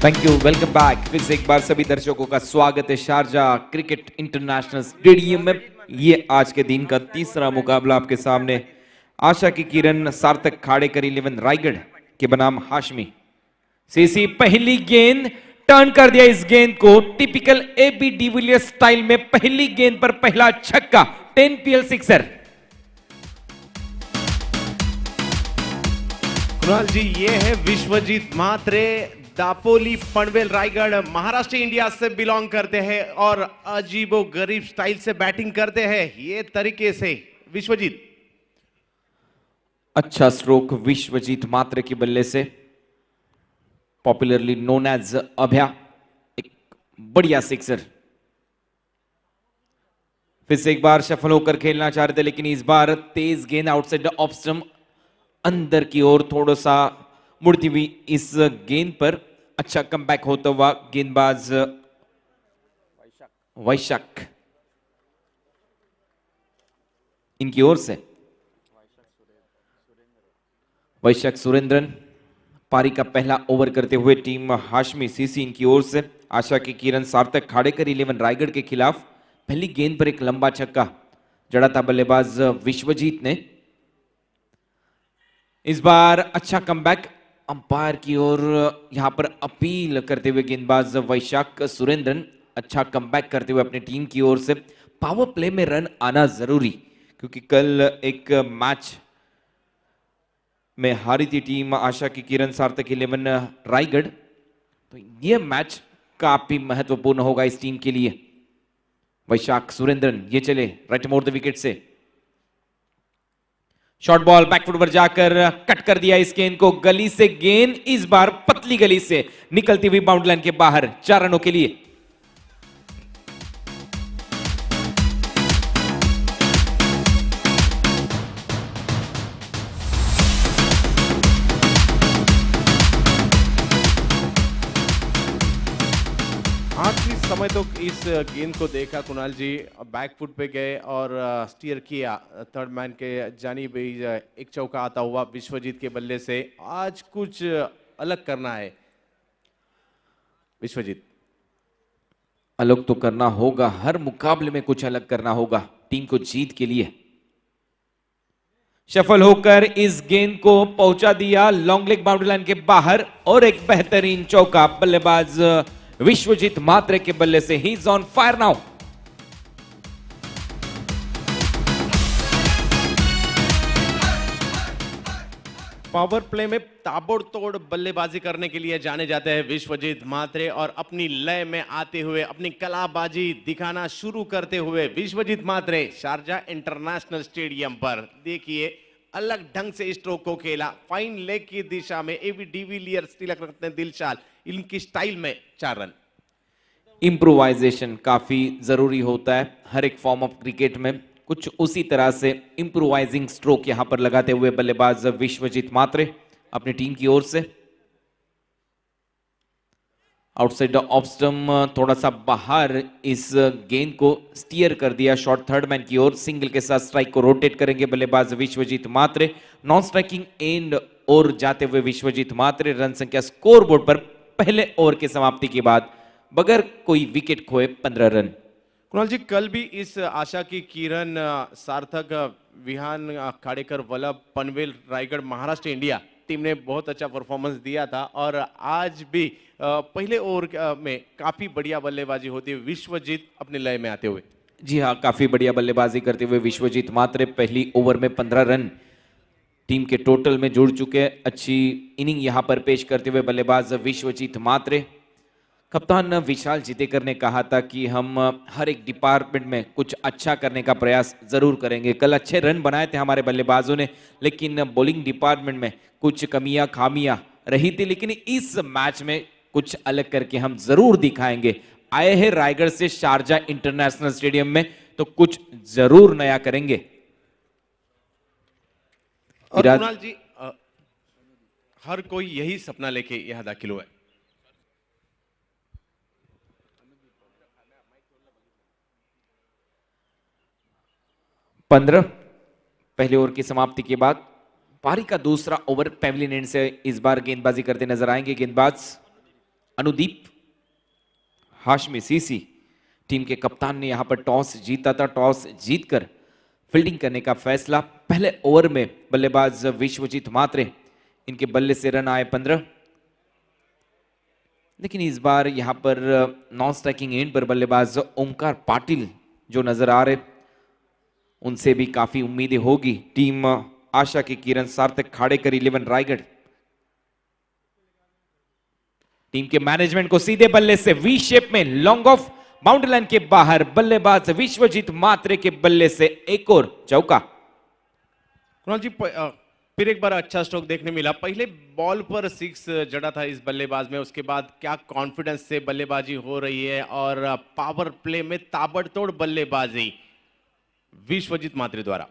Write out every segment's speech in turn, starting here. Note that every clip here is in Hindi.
Thank you, welcome back. फिर से एक बार सभी दर्शकों का स्वागत है शारजा क्रिकेट इंटरनेशनल स्टेडियम में। ये आज के दिन का तीसरा मुकाबला आपके सामने। आशा की किरण सार्थक खाड़ेकर 11 रायगढ़ के बनाम हाशमी सीसी। पहली गेंद टर्न कर दिया इस गेंद को टिपिकल एबी डिविलियर्स स्टाइल में। पहली गेंद पर पहला छक्का, 10 PL सिक्सर। कुणाल जी, ये है विश्वजीत म्हात्रे, दापोली पनवेल रायगढ़ महाराष्ट्र इंडिया से बिलोंग करते हैं और अजीबो गरीब स्टाइल से बैटिंग करते हैं। ये तरीके से विश्वजीत। अच्छा स्ट्रोक विश्वजीत म्हात्रे की बल्ले से, पॉपुलरली नोन एज अभया। एक बढ़िया सिक्सर। फिर से एक बार सफल होकर खेलना चाह रहे थे, लेकिन इस बार तेज गेंद आउटसाइड द ऑफ स्टंप अंदर की ओर थोड़ा सा मुड़ती हुई इस गेंद पर अच्छा कमबैक होता हुआ गेंदबाज वैशाख इनकी ओर से। वैशाख सुरेंद्रन पारी का पहला ओवर करते हुए टीम हाशमी सीसी इनकी ओर से। आशा की किरण सार्थक खाड़ेकर 11 रायगढ़ के खिलाफ पहली गेंद पर एक लंबा छक्का जड़ा था बल्लेबाज विश्वजीत ने। इस बार अच्छा कमबैक अंपायर की ओर यहां पर अपील करते हुए गेंदबाज वैशाख सुरेंद्रन अच्छा कमबैक करते हुए अपनी टीम की ओर से। पावर प्ले में रन आना जरूरी, क्योंकि कल एक मैच में हारी थी टीम आशा की किरण सार्थक 11 रायगढ़, तो यह मैच काफी महत्वपूर्ण होगा इस टीम के लिए। वैशाख सुरेंद्रन ये चले राइट मोर द विकेट से। शॉर्ट बॉल बैकफुट पर जाकर कट कर दिया इस गेंद को। गली से गेंद इस बार पतली गली से निकलती हुई बाउंड्री लाइन के बाहर, 4 रनों के लिए। आखिरी समय तो इस गेंद को देखा कुणाल जी, बैकफुट पे गए और स्टीयर किया थर्ड मैन के जानिब। एक चौका आता हुआ विश्वजीत के बल्ले से। आज कुछ अलग करना है विश्वजीत। अलग तो करना होगा, हर मुकाबले में कुछ अलग करना होगा टीम को जीत के लिए। सफल होकर इस गेंद को पहुंचा दिया लॉन्ग लेग बाउंड्री लाइन के बाहर और एक बेहतरीन चौका बल्लेबाज विश्वजीत म्हात्रे के बल्ले से। He is on fire now. Power play में ताबड़तोड़ बल्लेबाजी करने के लिए जाने जाते हैं विश्वजीत म्हात्रे, और अपनी लय में आते हुए अपनी कलाबाजी दिखाना शुरू करते हुए Vishwajeet Mhatre Sharjah International Stadium पर देखिए अलग ढंग से स्ट्रोक को खेला। फाइन लेग की दिशा में एबी डिविलियर्स तिलक रत्न दिलशाल इनकी स्टाइल में 4 रन। इंप्रोवाइजेशन काफी जरूरी होता है हर एक फॉर्म ऑफ क्रिकेट में। कुछ उसी तरह से इंप्रोवाइजिंग स्ट्रोक यहां पर लगाते हुए बल्लेबाज विश्वजीत म्हात्रे अपनी टीम की ओर से। आउटसाइड द ऑफ स्टंप थोड़ा सा बाहर इस गेंद को स्टीयर कर दिया शॉर्ट थर्ड मैन की ओर। सिंगल के साथ स्ट्राइक को रोटेट करेंगे बल्लेबाज Vishwajeet Mhatre. Non striking end और जाते हुए विश्वजीत म्हात्रे रन संख्या स्कोरबोर्ड पर पहले ओवर की समाप्ति के बाद बगैर कोई विकेट खोए 15 रन। कुणाल जी, कल भी इस आशा की किरण सार्थक विहान खाड़ेकर वल्लभ पनवेल रायगढ़ महाराष्ट्र इंडिया टीम ने बहुत अच्छा परफॉर्मेंस दिया था, और आज भी पहले ओवर में काफी बढ़िया बल्लेबाजी होती है विश्वजीत अपने लय में आते हुए। जी हाँ, काफी बढ़िया बल्लेबाजी करते हुए विश्वजीत म्हात्रे पहली ओवर में 15 रन टीम के टोटल में जुड़ चुके हैं। अच्छी इनिंग यहां पर पेश करते हुए बल्लेबाज विश्वजीत म्हात्रे। कप्तान विशाल जितेकर ने कहा था कि हम हर एक डिपार्टमेंट में कुछ अच्छा करने का प्रयास जरूर करेंगे। कल अच्छे रन बनाए थे हमारे बल्लेबाजों ने, लेकिन बॉलिंग डिपार्टमेंट में कुछ कमियां खामियां रही थी, लेकिन इस मैच में कुछ अलग करके हम जरूर दिखाएंगे। आए हैं रायगढ़ से शारजा इंटरनेशनल स्टेडियम में, तो कुछ जरूर नया करेंगे। और कुणाल जी, हर कोई यही सपना लेके यहां दाखिल हुआ है। पहले ओवर की समाप्ति के बाद पारी का दूसरा ओवर पेविलियन एंड से इस बार गेंदबाजी करते नजर आएंगे गेंदबाज अनुदीप। हाशमी सीसी टीम के कप्तान ने यहां पर टॉस जीता था। टॉस जीतकर फील्डिंग करने का फैसला। पहले ओवर में बल्लेबाज विश्वजीत मात्रे, इनके बल्ले से रन आए 15, लेकिन इस बार यहां पर नॉन स्ट्राइकिंग एंड पर बल्लेबाज ओमकार पाटिल जो नजर आ रहे, उनसे भी काफी उम्मीदें होगी। टीम आशा की किरण सार्थक खाड़ेकर 11 रायगढ़, टीम के मैनेजमेंट को सीधे बल्ले से वी शेप में लॉन्ग ऑफ बाउंड्री लाइन के बाहर बल्लेबाज विश्वजीत मात्रे के बल्ले से एक और चौका। कुणाल जी, फिर एक बार अच्छा स्ट्रोक देखने मिला। पहले बॉल पर 6 जड़ा था इस बल्लेबाज में, उसके बाद क्या कॉन्फिडेंस से बल्लेबाजी हो रही है और पावर प्ले में ताबड़तोड़ बल्लेबाजी विश्वजीत मात्रे द्वारा।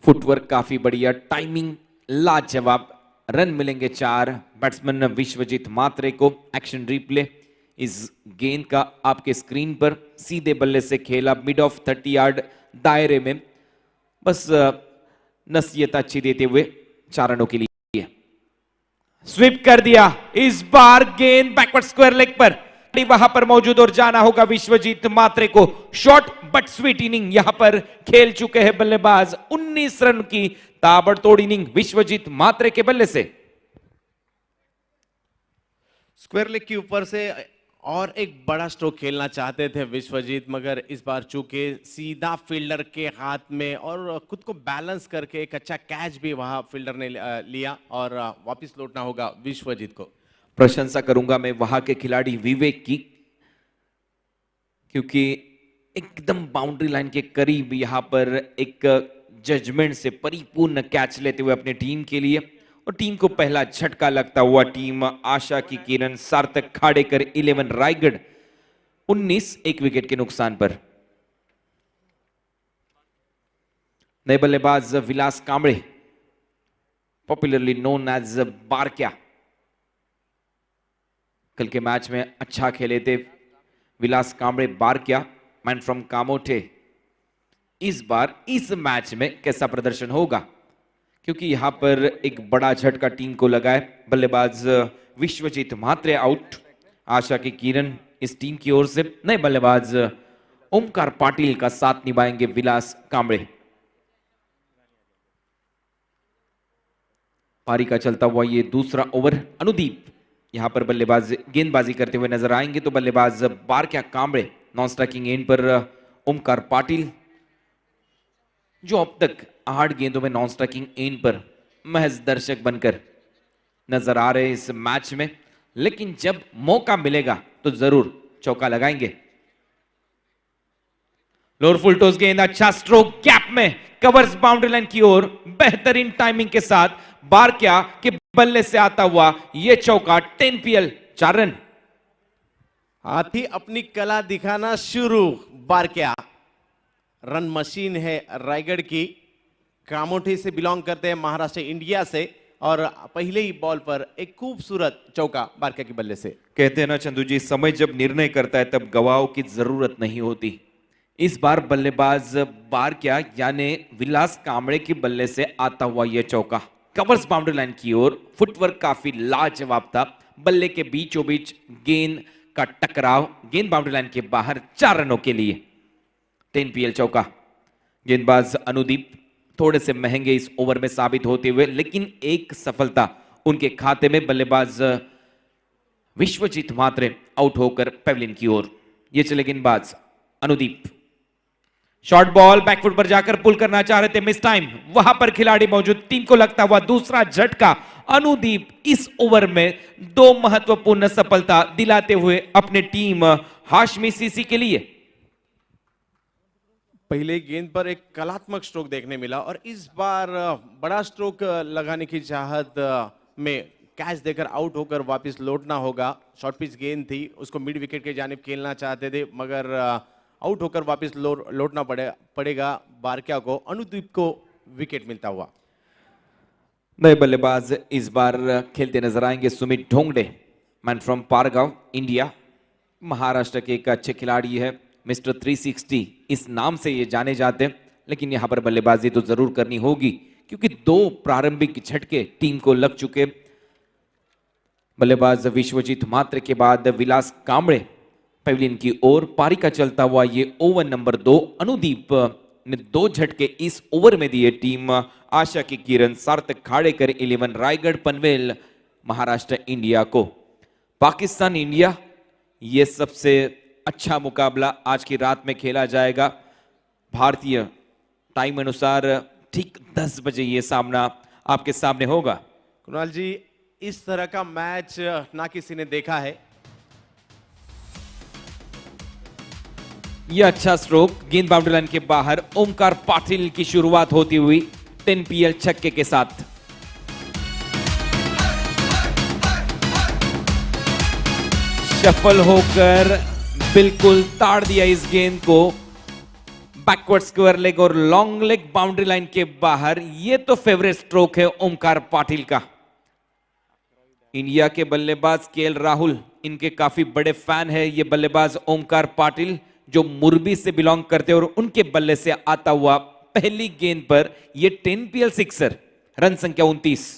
फुटवर्क काफी बढ़िया, टाइमिंग लाजवाब, रन मिलेंगे 4 बैट्समैन विश्वजीत मात्रे को। एक्शन रिप्ले इस गेंद का आपके स्क्रीन पर, सीधे बल्ले से खेला मिड ऑफ 30 यार्ड दायरे में, बस नसीहत अच्छी देते हुए 4 रनों के लिए स्वीप कर दिया। इस बार गेंद बैकवर्ड स्क्वायर लेग पर वहां पर मौजूद और जाना होगा विश्वजीत मात्रे को। शॉर्ट बट स्वीट इनिंग यहां पर खेल चुके हैं बल्लेबाज। 19 रन की ताबड़तोड़ इनिंग विश्वजीत मात्रे के बल्ले से। स्क्वायर लेग के ऊपर से और एक बड़ा स्ट्रोक खेलना चाहते थे विश्वजीत, मगर इस बार चूंकि सीधा फील्डर के हाथ में और खुद को बैलेंस करके एक अच्छा कैच भी वहां फील्डर ने लिया और वापस लौटना होगा विश्वजीत को। प्रशंसा करूंगा मैं वहां के खिलाड़ी विवेक की, क्योंकि एकदम बाउंड्री लाइन के करीब यहां पर एक जजमेंट से परिपूर्ण कैच लेते हुए अपनी टीम के लिए, और टीम को पहला झटका लगता हुआ टीम आशा की किरण सार्थक खाड़ेकर 11 रायगढ़ 19 एक विकेट के नुकसान पर। नए बल्लेबाज विलास कांबळे, पॉपुलरली नोन एज बारक्या, कल के मैच में अच्छा खेले थे विलास कांबळे बारक्या, मैन फ्रॉम कामोठे। इस बार इस मैच में कैसा प्रदर्शन होगा, क्योंकि यहां पर एक बड़ा झटका टीम को लगा है। बल्लेबाज विश्वजीत मात्रे आउट, आशा की किरण इस टीम की ओर से। नए बल्लेबाज ओमकार पाटिल का साथ निभाएंगे विलास कांबळे। पारी का चलता हुआ ये दूसरा ओवर। अनुदीप यहां पर बल्लेबाज गेंदबाजी करते हुए नजर आएंगे, तो बल्लेबाज बारक्या कांबळे, नॉन स्ट्राइकिंग एंड पर ओमकार पाटिल, जो अब तक 8 गेंदों में नॉन स्ट्राइकिंग एंड पर महज दर्शक बनकर नजर आ रहे इस मैच में, लेकिन जब मौका मिलेगा तो जरूर चौका लगाएंगे। लोअर फुल टॉस गेंद, अच्छा स्ट्रोक गैप में, कवर्स बाउंड्री लाइन की ओर, बेहतरीन टाइमिंग के साथ बारक्या के बल्ले से आता हुआ यह चौका। 10 PL 4 रन। हाथी अपनी कला दिखाना शुरू। बारक्या रन मशीन है रायगढ़ की, कामोठी से बिलोंग करते हैं महाराष्ट्र इंडिया से, और पहले ही बॉल पर एक खूबसूरत चौका बारक्या के बल्ले से। कहते हैं ना चंदू जी, समय जब निर्णय करता है तब गवाहों की जरूरत नहीं होती। इस बार बल्लेबाज बारक्या यानी विलास कांबळे के बल्ले से आता हुआ यह चौका, कवर्स बाउंड्री लाइन की ओर, फुटवर्क काफी लाजवाब था, बल्ले के बीचों बीच गेंद का टकराव, गेंद बाउंड्री लाइन के बाहर, 4 रनों के लिए 10 PL चौका। गेंदबाज अनुदीप थोड़े से महंगे इस ओवर में साबित होते हुए, लेकिन एक सफलता उनके खाते में। बल्लेबाज विश्वजीत मात्रे आउट होकर पेविलियन की ओर। ये चले गेंदबाज अनुदीप, शॉर्ट बॉल बैकफुट पर जाकर पुल करना चाह रहे थे, मिस टाइम, वहां पर खिलाड़ी मौजूद, टीम को लगता हुआ दूसरा झटका। अनुदीप इस ओवर में 2 महत्वपूर्ण सफलता दिलाते हुए अपने टीम हाशमी सीसी के लिए। पहले गेंद पर एक कलात्मक स्ट्रोक देखने मिला और इस बार बड़ा स्ट्रोक लगाने की चाहत में कैच देकर आउट होकर वापस लौटना होगा। शॉर्ट पिच गेंद थी, उसको मिड विकेट के जानिब खेलना चाहते थे, मगर आउट होकर वापस लौटना पड़ेगा बारक्या को। अनुदीप को विकेट मिलता हुआ। नए बल्लेबाज इस बार खेलते नजर आएंगे Sumit Dhongde, man from Pargaon India, Maharashtra के एक अच्छे खिलाड़ी है, मिस्टर 360 इस नाम से ये जाने जाते हैं। लेकिन यहां पर बल्लेबाजी तो जरूर करनी होगी, क्योंकि 2 प्रारंभिक झटके टीम को लग चुके। बल्लेबाज विश्वजीत मात्र के बाद विलास कांबळे पवेलियन की ओर। पारी का चलता हुआ ये ओवर नंबर 2। अनुदीप ने 2 झटके इस ओवर में दिए टीम आशा की किरण सार्थक खाड़ेकर 11 रायगढ़ पनवेल महाराष्ट्र इंडिया को। पाकिस्तान इंडिया, ये सबसे अच्छा मुकाबला आज की रात में खेला जाएगा। भारतीय टाइम अनुसार ठीक 10 बजे ये सामना आपके सामने होगा। कुणाल जी, इस तरह का मैच ना किसी ने देखा है। यह अच्छा स्ट्रोक, गेंद बाउंड्री लाइन के बाहर। ओमकार पाटिल की शुरुआत होती हुई 10 PL छक्के के साथ। शफल होकर बिल्कुल ताड़ दिया इस गेंद को। बैकवर्ड स्क्वायर लेग और लॉन्ग लेग बाउंड्री लाइन के बाहर। यह तो फेवरेट स्ट्रोक है ओमकार पाटिल का। इंडिया के बल्लेबाज केएल राहुल, इनके काफी बड़े फैन है ये बल्लेबाज ओमकार पाटिल, जो मुरबी से बिलोंग करते हैं। और उनके बल्ले से आता हुआ पहली गेंद पर यह 10 PL सिक्सर, रन संख्या 29।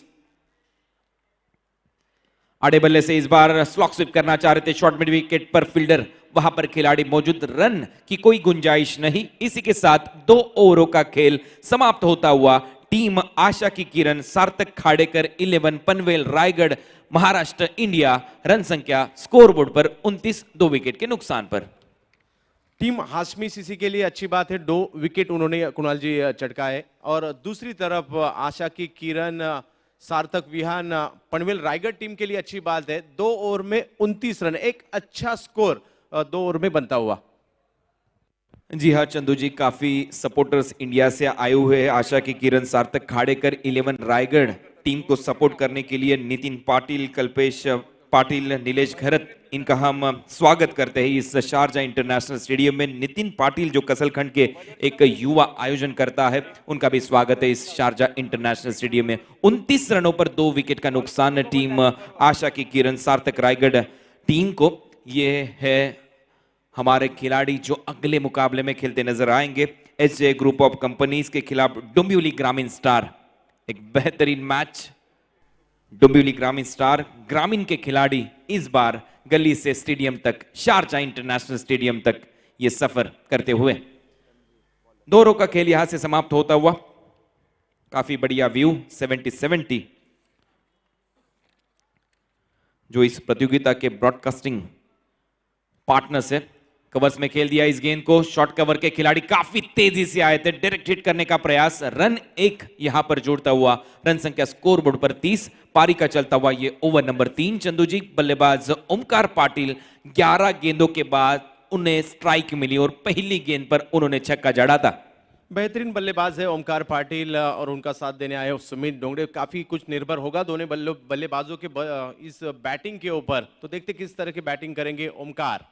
आड़े बल्ले से इस बार स्लॉक स्विप करना चाह रहे थे शॉर्ट मिड विकेट पर फील्डर, वहां पर खिलाड़ी मौजूद, रन की कोई गुंजाइश नहीं। इसी के साथ 2 ओवरों का खेल समाप्त होता हुआ टीम आशा की किरण सार्थक खाड़ेकर 11 पनवेल रायगढ़ महाराष्ट्र इंडिया, रन संख्या स्कोरबोर्ड पर 29, 2 विकेट के नुकसान पर। टीम हाशमी सीसी के लिए अच्छी बात है, 2 विकेट उन्होंने कुणाल जी चटका है। और दूसरी तरफ आशा की किरण सार्थक विहान पनवेल रायगढ़ टीम के लिए अच्छी बात है, 2 ओवर में 29 रन, एक अच्छा स्कोर 2 ओवर में बनता हुआ। जी हाँ चंदू जी, काफी सपोर्टर्स इंडिया से आए हुए हैं आशा की किरण सार्थक खाड़ेकर 11 रायगढ़ टीम को सपोर्ट करने के लिए। नितिन पाटिल, कल्पेश पाटिल, नीलेश घरत, इनका हम स्वागत करते हैं इस शारजा इंटरनेशनल स्टेडियम में। नितिन पाटिल जो कसलखंड के एक युवा आयोजन करता है, उनका भी स्वागत है इस शारजा इंटरनेशनल स्टेडियम में। 29 रनों पर 2 विकेट का नुकसान टीम आशा की किरण सार्थक रायगढ़ टीम को। ये है हमारे खिलाड़ी जो अगले मुकाबले में खेलते नजर आएंगे। एचजे ग्रुप ऑफ कंपनीज के खिलाफ डोंबिवली ग्रामीण स्टार, एक बेहतरीन मैच। डोंबिवली ग्रामीण स्टार, ग्रामीण के खिलाड़ी इस बार गली से स्टेडियम तक, शारजा इंटरनेशनल स्टेडियम तक ये सफर करते हुए। 2 ओवरों का खेल यहां से समाप्त होता हुआ। काफी बढ़िया व्यू 70-70 जो इस प्रतियोगिता के ब्रॉडकास्टिंग पार्टनर्स है। कवर्स में खेल दिया इस गेंद को, शॉर्ट कवर के खिलाड़ी काफी तेजी से आए थे, डायरेक्ट हिट करने का प्रयास, रन 1 यहां पर जोड़ता हुआ, रन संख्या स्कोरबोर्ड पर 30। पारी का चलता हुआ ये ओवर नंबर 3। चंदू जी, बल्लेबाज ओमकार पाटिल 11 गेंदों के बाद उन्हें स्ट्राइक मिली और पहली गेंद पर उन्होंने छक्का जड़ा था। बेहतरीन बल्लेबाज है ओमकार पाटिल और उनका साथ देने आए सुमित ढोंगड़े। काफी कुछ निर्भर होगा दोनों बल्लेबाजों के इस बैटिंग के ऊपर, तो देखते किस तरह की बैटिंग करेंगे ओमकार।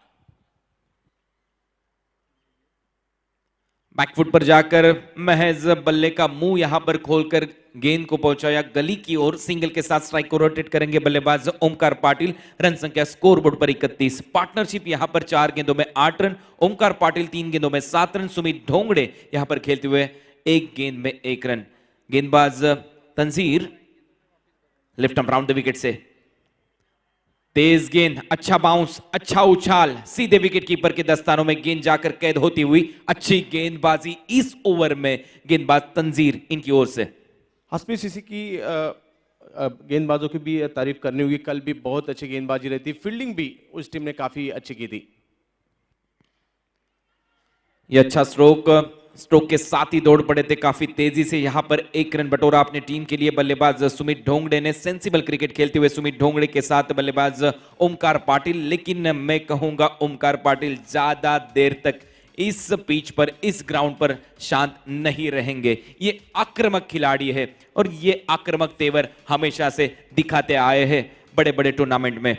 बैकफुट पर जाकर महज बल्ले का मुंह यहां पर खोलकर गेंद को पहुंचाया गली की ओर। सिंगल के साथ स्ट्राइक को रोटेट करेंगे बल्लेबाज ओमकार पाटिल। रन संख्या स्कोरबोर्ड पर 31। पार्टनरशिप यहां पर 4 गेंदों में 8 रन, ओमकार पाटिल 3 गेंदों में 7 रन, सुमित ढोंगड़े यहां पर खेलते हुए 1 गेंद में 1 रन। गेंदबाज Tanzeer left arm round the wicket से, तेज गेंद, अच्छा बाउंस, अच्छा उछाल, सीधे विकेट कीपर के दस्तानों में गेंद जाकर कैद होती हुई। अच्छी गेंदबाजी इस ओवर में गेंदबाज तंजीर इनकी ओर से। हाशमी सीसी की गेंदबाजों की भी तारीफ करनी होगी, कल भी बहुत अच्छी गेंदबाजी रहती, फील्डिंग भी उस टीम ने काफी अच्छी की थी। यह अच्छा स्ट्रोक के साथ ही दौड़ पड़े थे काफी तेजी से। यहां पर 1 रन बटोरा अपने टीम के लिए बल्लेबाज सुमित ढोंगड़े ने। सेंसिबल क्रिकेट खेलते हुए सुमित ढोंगड़े के साथ बल्लेबाज ओमकार पाटिल। लेकिन मैं कहूंगा ओमकार पाटिल ज्यादा देर तक इस पिच पर, इस ग्राउंड पर शांत नहीं रहेंगे। ये आक्रामक खिलाड़ी है और ये आक्रामक तेवर हमेशा से दिखाते आए हैं बड़े बड़े टूर्नामेंट में।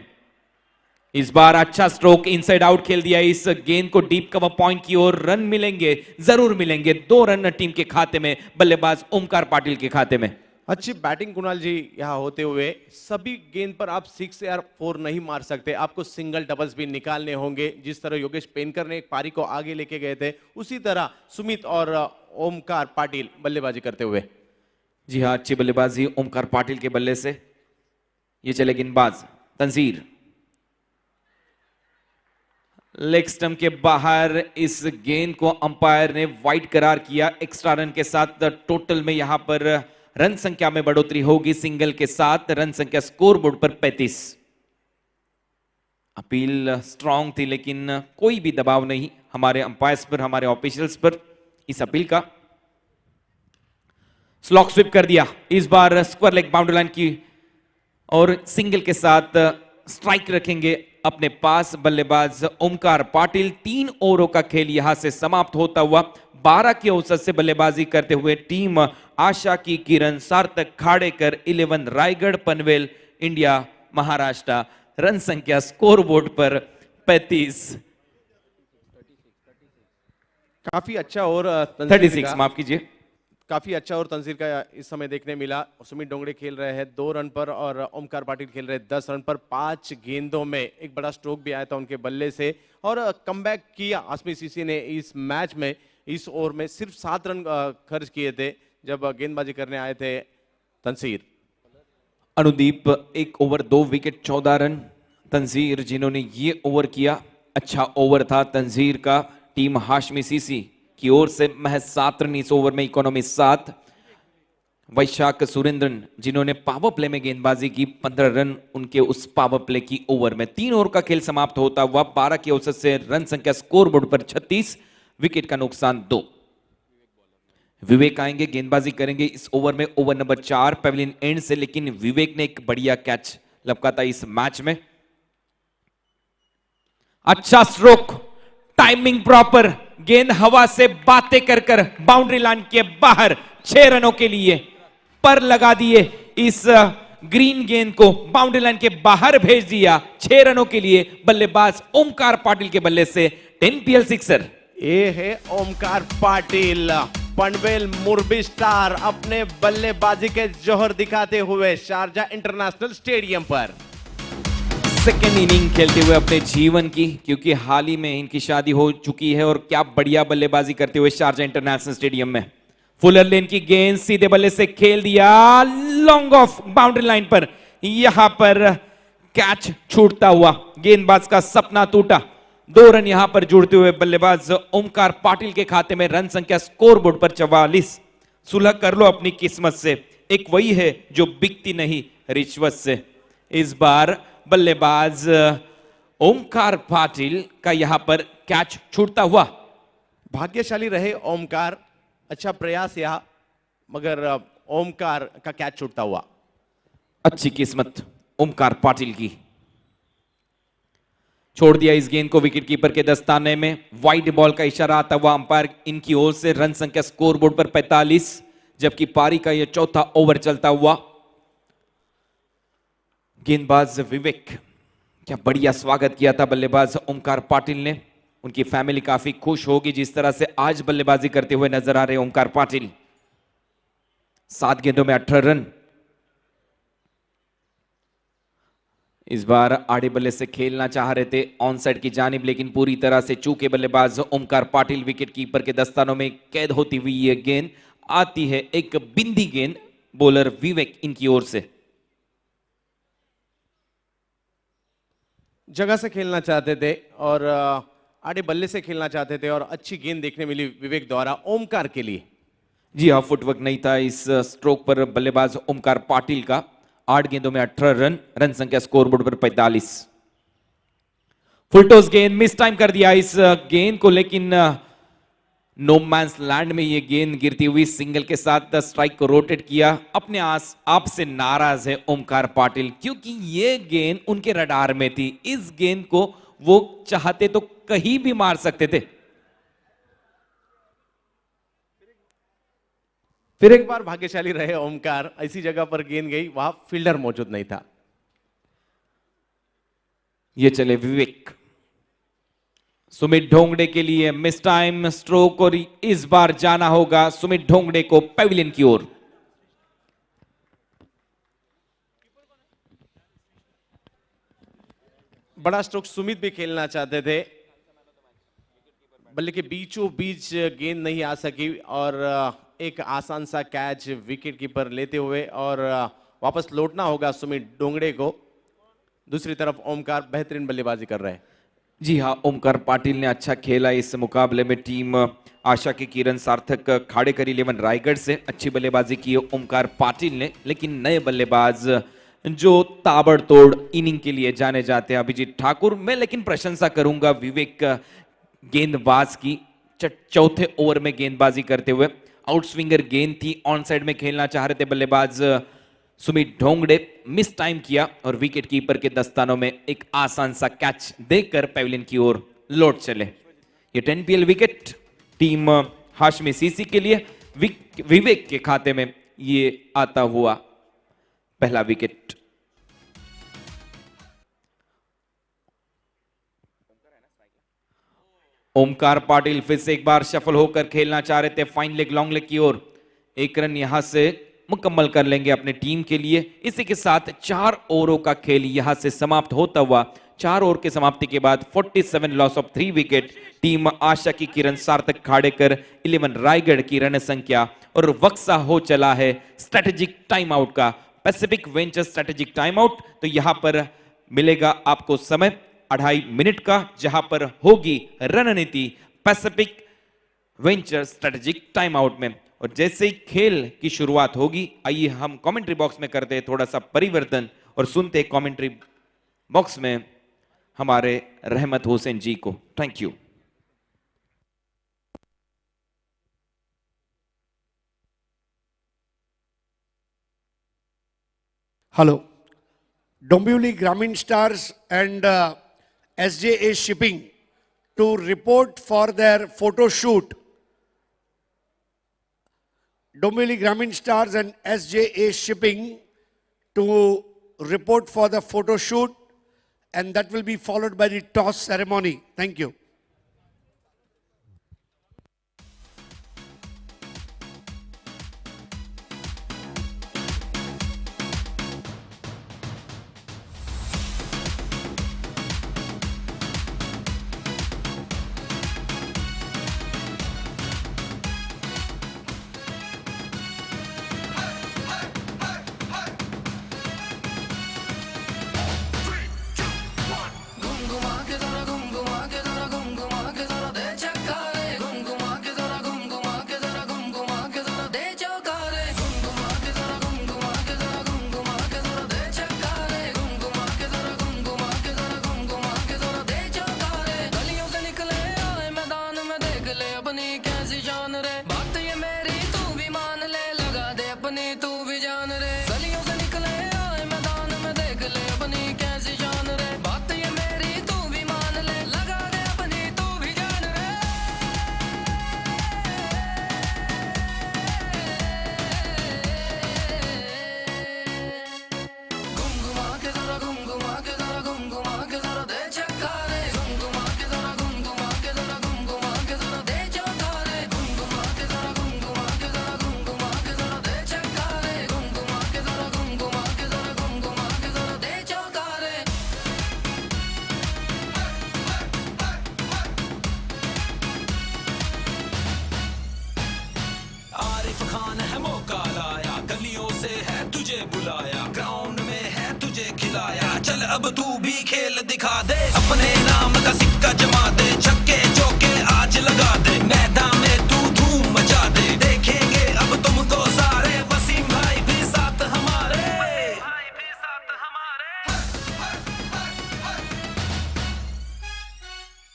इस बार अच्छा स्ट्रोक, इनसाइड आउट खेल दिया इस गेंद को डीप कवर पॉइंट की ओर। रन मिलेंगे, जरूर मिलेंगे। 2 रन टीम के खाते में, बल्लेबाज ओमकार पाटिल के खाते में। अच्छी बैटिंग कुणाल जी यहां होते हुए। सभी गेंद पर आप 6 या 4 नहीं मार सकते, आपको सिंगल डबल्स भी निकालने होंगे। जिस तरह योगेश पेनकर ने एक पारी को आगे लेके गए थे, उसी तरह सुमित और ओमकार पाटिल बल्लेबाजी करते हुए। जी हाँ, अच्छी बल्लेबाजी ओमकार पाटिल के बल्ले से। ये चले गेंदबाज तंजीर लेग स्टंप के बाहर, इस गेंद को अंपायर ने वाइड करार किया। एक्स्ट्रा रन के साथ टोटल में यहां पर रन संख्या में बढ़ोतरी होगी। सिंगल के साथ रन संख्या स्कोर बोर्ड पर 35। अपील स्ट्रांग थी लेकिन कोई भी दबाव नहीं हमारे अंपायर्स पर, हमारे ऑफिशियल्स पर इस अपील का। स्लॉक स्विप कर दिया इस bar square leg boundary line की, और सिंगल के साथ स्ट्राइक रखेंगे अपने पास बल्लेबाज ओमकार पाटिल। 3 ओवरों का खेल यहां से समाप्त होता हुआ 12 की औसत से बल्लेबाजी करते हुए टीम आशा की किरण, सार्थक खाड़ेकर, 11 रायगढ़ पनवेल इंडिया महाराष्ट्र, रन संख्या स्कोर बोर्ड पर 35। काफी अच्छा और 36 माफ कीजिए। काफी अच्छा और तंजीर का इस समय देखने मिला। सुमित डोंगड़े खेल रहे हैं 2 रन पर और ओमकार पाटिल खेल रहे हैं 10 रन पर। 5 गेंदों में एक बड़ा स्ट्रोक भी आया था उनके बल्ले से और कमबैक किया आसमी सीसी ने इस मैच में। इस ओवर में सिर्फ 7 रन खर्च किए थे जब गेंदबाजी करने आए थे Tanzeer. Anudeep 1 over 2 wicket 14 run. Tanzeer जिन्होंने ये ओवर किया, अच्छा ओवर था तंजीर का। टीम हाशमी सीसी की ओर से महज 7 रन इस ओवर में, इकोनॉमी 7। वैशाख सुरेंद्रन जिन्होंने पावर प्ले में गेंदबाजी की, 15 रन उनके उस पावर प्ले की ओवर में। 3 ओवर का खेल समाप्त होता हुआ 12 की औसत से रन संख्या स्कोर बोर्ड पर 36, विकेट का नुकसान 2। विवेक आएंगे, गेंदबाजी करेंगे इस ओवर में, ओवर नंबर 4 पेविलियन एंड से। लेकिन विवेक ने एक बढ़िया कैच लपका था इस मैच में। अच्छा स्ट्रोक, टाइमिंग प्रॉपर, गेंद हवा से बातें कर कर बाउंड्री लाइन के बाहर 6 रनों के लिए पर लगा दिए। इस ग्रीन गेंद को बाउंड्री लाइन के बाहर भेज दिया 6 रनों के लिए बल्लेबाज ओमकार पाटिल के बल्ले से। 10 PL सिक्सर। ये है ओमकार पाटिल, पनवेल मुरबी स्टार, अपने बल्लेबाजी के जौहर दिखाते हुए शारजा इंटरनेशनल स्टेडियम पर। सेकेंड इनिंग खेलते हुए अपने जीवन की, क्योंकि हाल ही में इनकी शादी हो चुकी है, और क्या बढ़िया बल्लेबाजी करते हुए शारजा इंटरनेशनल स्टेडियम में। फुलर लेन की गेंद सीधे बल्ले से खेल दिया लॉन्ग ऑफ बाउंड्री लाइन पर। यहां पर कैच छूटता हुआ गेंदबाज का सपना टूटा। 2 रन यहां पर जुड़ते हुए बल्लेबाज ओमकार पाटिल के खाते में। रन संख्या स्कोर बोर्ड पर 44। सुलह कर लो अपनी किस्मत से, एक वही है जो बिकती नहीं रिश्वत से। इस बार बल्लेबाज ओमकार पाटिल का यहां पर कैच छूटता हुआ। भाग्यशाली रहे ओमकार, अच्छा प्रयास यहां, मगर ओमकार का कैच छूटता हुआ। अच्छी किस्मत ओमकार पाटिल की। छोड़ दिया इस गेंद को विकेट कीपर के दस्ताने में। वाइड बॉल का इशारा आता हुआ अंपायर इनकी ओर से। रन संख्या स्कोर बोर्ड पर 45, जबकि पारी का यह चौथा ओवर चलता हुआ। गेंदबाज विवेक, क्या बढ़िया स्वागत किया था बल्लेबाज ओमकार पाटिल ने। उनकी फैमिली काफी खुश होगी जिस तरह से आज बल्लेबाजी करते हुए नजर आ रहे ओमकार पाटिल। 7 गेंदों में 18 रन। इस बार आड़े बल्ले से खेलना चाह रहे थे ऑन साइड की जानिब, लेकिन पूरी तरह से चूके बल्लेबाज ओमकार पाटिल। विकेट कीपर के दस्तानों में कैद होती हुई यह गेंद आती है, एक बिंदी गेंद बॉलर विवेक इनकी ओर से। जगह से खेलना चाहते थे और आड़े बल्ले से खेलना चाहते थे और अच्छी गेंद देखने मिली विवेक द्वारा ओमकार के लिए। जी हाँ, फुटवर्क नहीं था इस स्ट्रोक पर बल्लेबाज ओमकार पाटिल का। 8 गेंदों में 18 रन। रन संख्या स्कोर बोर्ड पर 45। फुलटॉस गेंद, मिस टाइम कर दिया इस गेंद को, लेकिन नो मैंस लैंड में ये गेंद गिरती हुई सिंगल के साथ स्ट्राइक को रोटेट किया। अपने आप से नाराज है ओमकार पाटिल, क्योंकि ये गेंद उनके रडार में थी। इस गेंद को वो चाहते तो कहीं भी मार सकते थे। फिर एक बार भाग्यशाली रहे ओमकार, ऐसी जगह पर गेंद गई, वहां फील्डर मौजूद नहीं था। ये चले विवेक। सुमित ढोंगड़े के लिए मिस टाइम स्ट्रोक, और इस बार जाना होगा सुमित ढोंगड़े को पेविलियन की ओर। बड़ा स्ट्रोक सुमित भी खेलना चाहते थे, बल्ले के बीचों बीच गेंद नहीं आ सकी और एक आसान सा कैच विकेट कीपर लेते हुए और वापस लौटना होगा सुमित डोंगड़े को। दूसरी तरफ ओमकार बेहतरीन बल्लेबाजी कर रहे हैं। जी हाँ, ओमकार पाटिल ने अच्छा खेला इस मुकाबले में। टीम आशा के किरण सार्थक खाड़ेकर 11 रायगढ़ से अच्छी बल्लेबाजी की है ओमकार पाटिल ने, लेकिन नए बल्लेबाज जो ताबड़तोड़ इनिंग के लिए जाने जाते हैं अभिजीत ठाकुर, मैं लेकिन प्रशंसा करूंगा विवेक गेंदबाज की। चौथे ओवर में गेंदबाजी करते हुए आउट स्विंगर गेंद थी, ऑन साइड में खेलना चाह रहे थे बल्लेबाज सुमित ढोंगड़े, मिस टाइम किया और विकेट कीपर के दस्तानों में एक आसान सा कैच देकर पवेलियन की ओर लौट चले। ये 10 PL wicket team Hashmi CC के लिए, विवेक के खाते में ये आता हुआ पहला विकेट। ओमकार पाटिल फिर से एक बार शफल होकर खेलना चाह रहे थे फाइन लेग लॉन्ग लेग की ओर। एक रन यहां से मुकम्मल कर लेंगे अपने टीम के लिए। इसी के साथ 4 ओवरों का खेल यहां से समाप्त होता हुआ 4 ओवर की समाप्ति के बाद 47 लॉस ऑफ 3 विकेट टीम आशा की किरण सार्थक खाड़ेकर 11 रायगढ़ की रन संख्या। और वक्सा हो चला है स्ट्रेटेजिक टाइम आउट का, Pacific venture strategic time out. तो यहां पर मिलेगा आपको समय 2.5 मिनट का, जहां पर होगी रणनीति Pacific venture strategic time out में। और जैसे ही खेल की शुरुआत होगी, आइए हम कमेंट्री बॉक्स में करते हैं थोड़ा सा परिवर्तन और सुनते हैं कमेंट्री बॉक्स में हमारे रहमत हुसैन जी को। Thank you. Hello. Dombivli Grameen Stars and SJA Shipping to report for their photo shoot. Dombivli Grameen Stars and SJA Shipping to report for the photo shoot, and that will be followed by the toss ceremony. Thank you. अब तू भी खेल दिखा दे, अपने नाम का सिक्का जमा दे, छक्के चौके आज लगा दे, मैदान में तू धूम मचा दे, देखेंगे अब तुमको सारे, वसीम भाई भी साथ हमारे,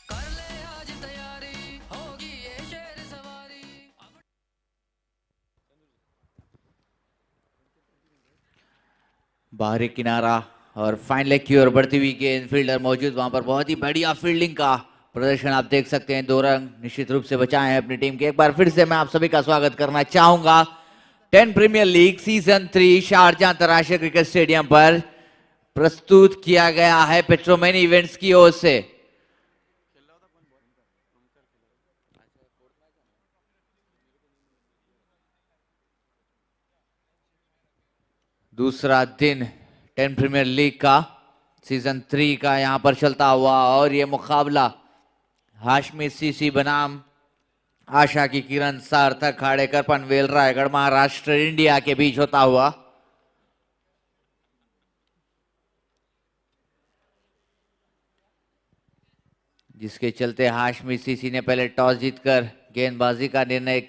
कर ले आज तैयारी, होगी ये शेर सवारी। बाहरी किनारा और फाइन लेग की ओर बढ़ती हुई गेंद, फील्डर मौजूद वहां पर, बहुत ही बढ़िया फील्डिंग का प्रदर्शन आप देख सकते हैं। 2 रन निश्चित रूप से बचाए हैं अपनी टीम के। एक बार फिर से मैं आप सभी का स्वागत करना चाहूंगा 10 प्रीमियर लीग सीजन 3 शारजाह अंतरराष्ट्रीय क्रिकेट स्टेडियम पर प्रस्तुत किया गया है पेट्रोमैन इवेंट्स की ओर से। दूसरा दिन 10 प्रीमियर लीग का सीजन 3 का यहां पर चलता हुआ, और ये मुकाबला हाशमी सीसी बनाम आशा की किरण सार्थक खाड़ेकर पनवेल रायगढ़ महाराष्ट्र इंडिया के बीच होता हुआ। जिसके चलते हाशमी सीसी ने पहले टॉस जीतकर गेंदबाजी का निर्णय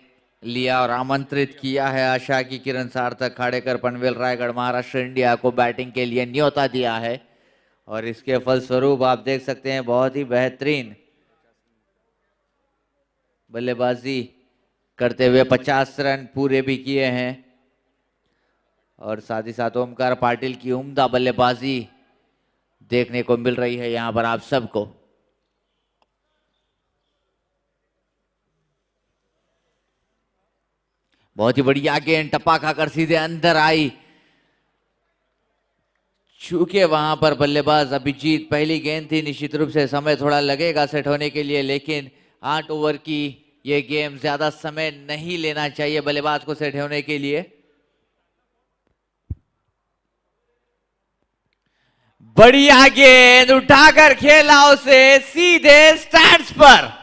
लिया और आमंत्रित किया है आशा की किरण सार्थक खाड़ेकर पनवेल रायगढ़ महाराष्ट्र इंडिया को बैटिंग के लिए न्योता दिया है और इसके फलस्वरूप आप देख सकते हैं बहुत ही बेहतरीन बल्लेबाजी करते हुए 50 रन पूरे भी किए हैं और साथ ही साथ ओमकार पाटिल की उम्दा बल्लेबाजी देखने को मिल रही है यहां पर आप सबको। बहुत ही बढ़िया गेंद टप्पा खाकर सीधे अंदर आई, चूंकि वहां पर बल्लेबाज अभिजीत पहली गेंद थी, निश्चित रूप से समय थोड़ा लगेगा सेट होने के लिए, लेकिन 8 ओवर की ये गेम ज्यादा समय नहीं लेना चाहिए बल्लेबाज को सेट होने के लिए। बढ़िया गेंद उठाकर खेला उसे सीधे स्टैंड्स पर।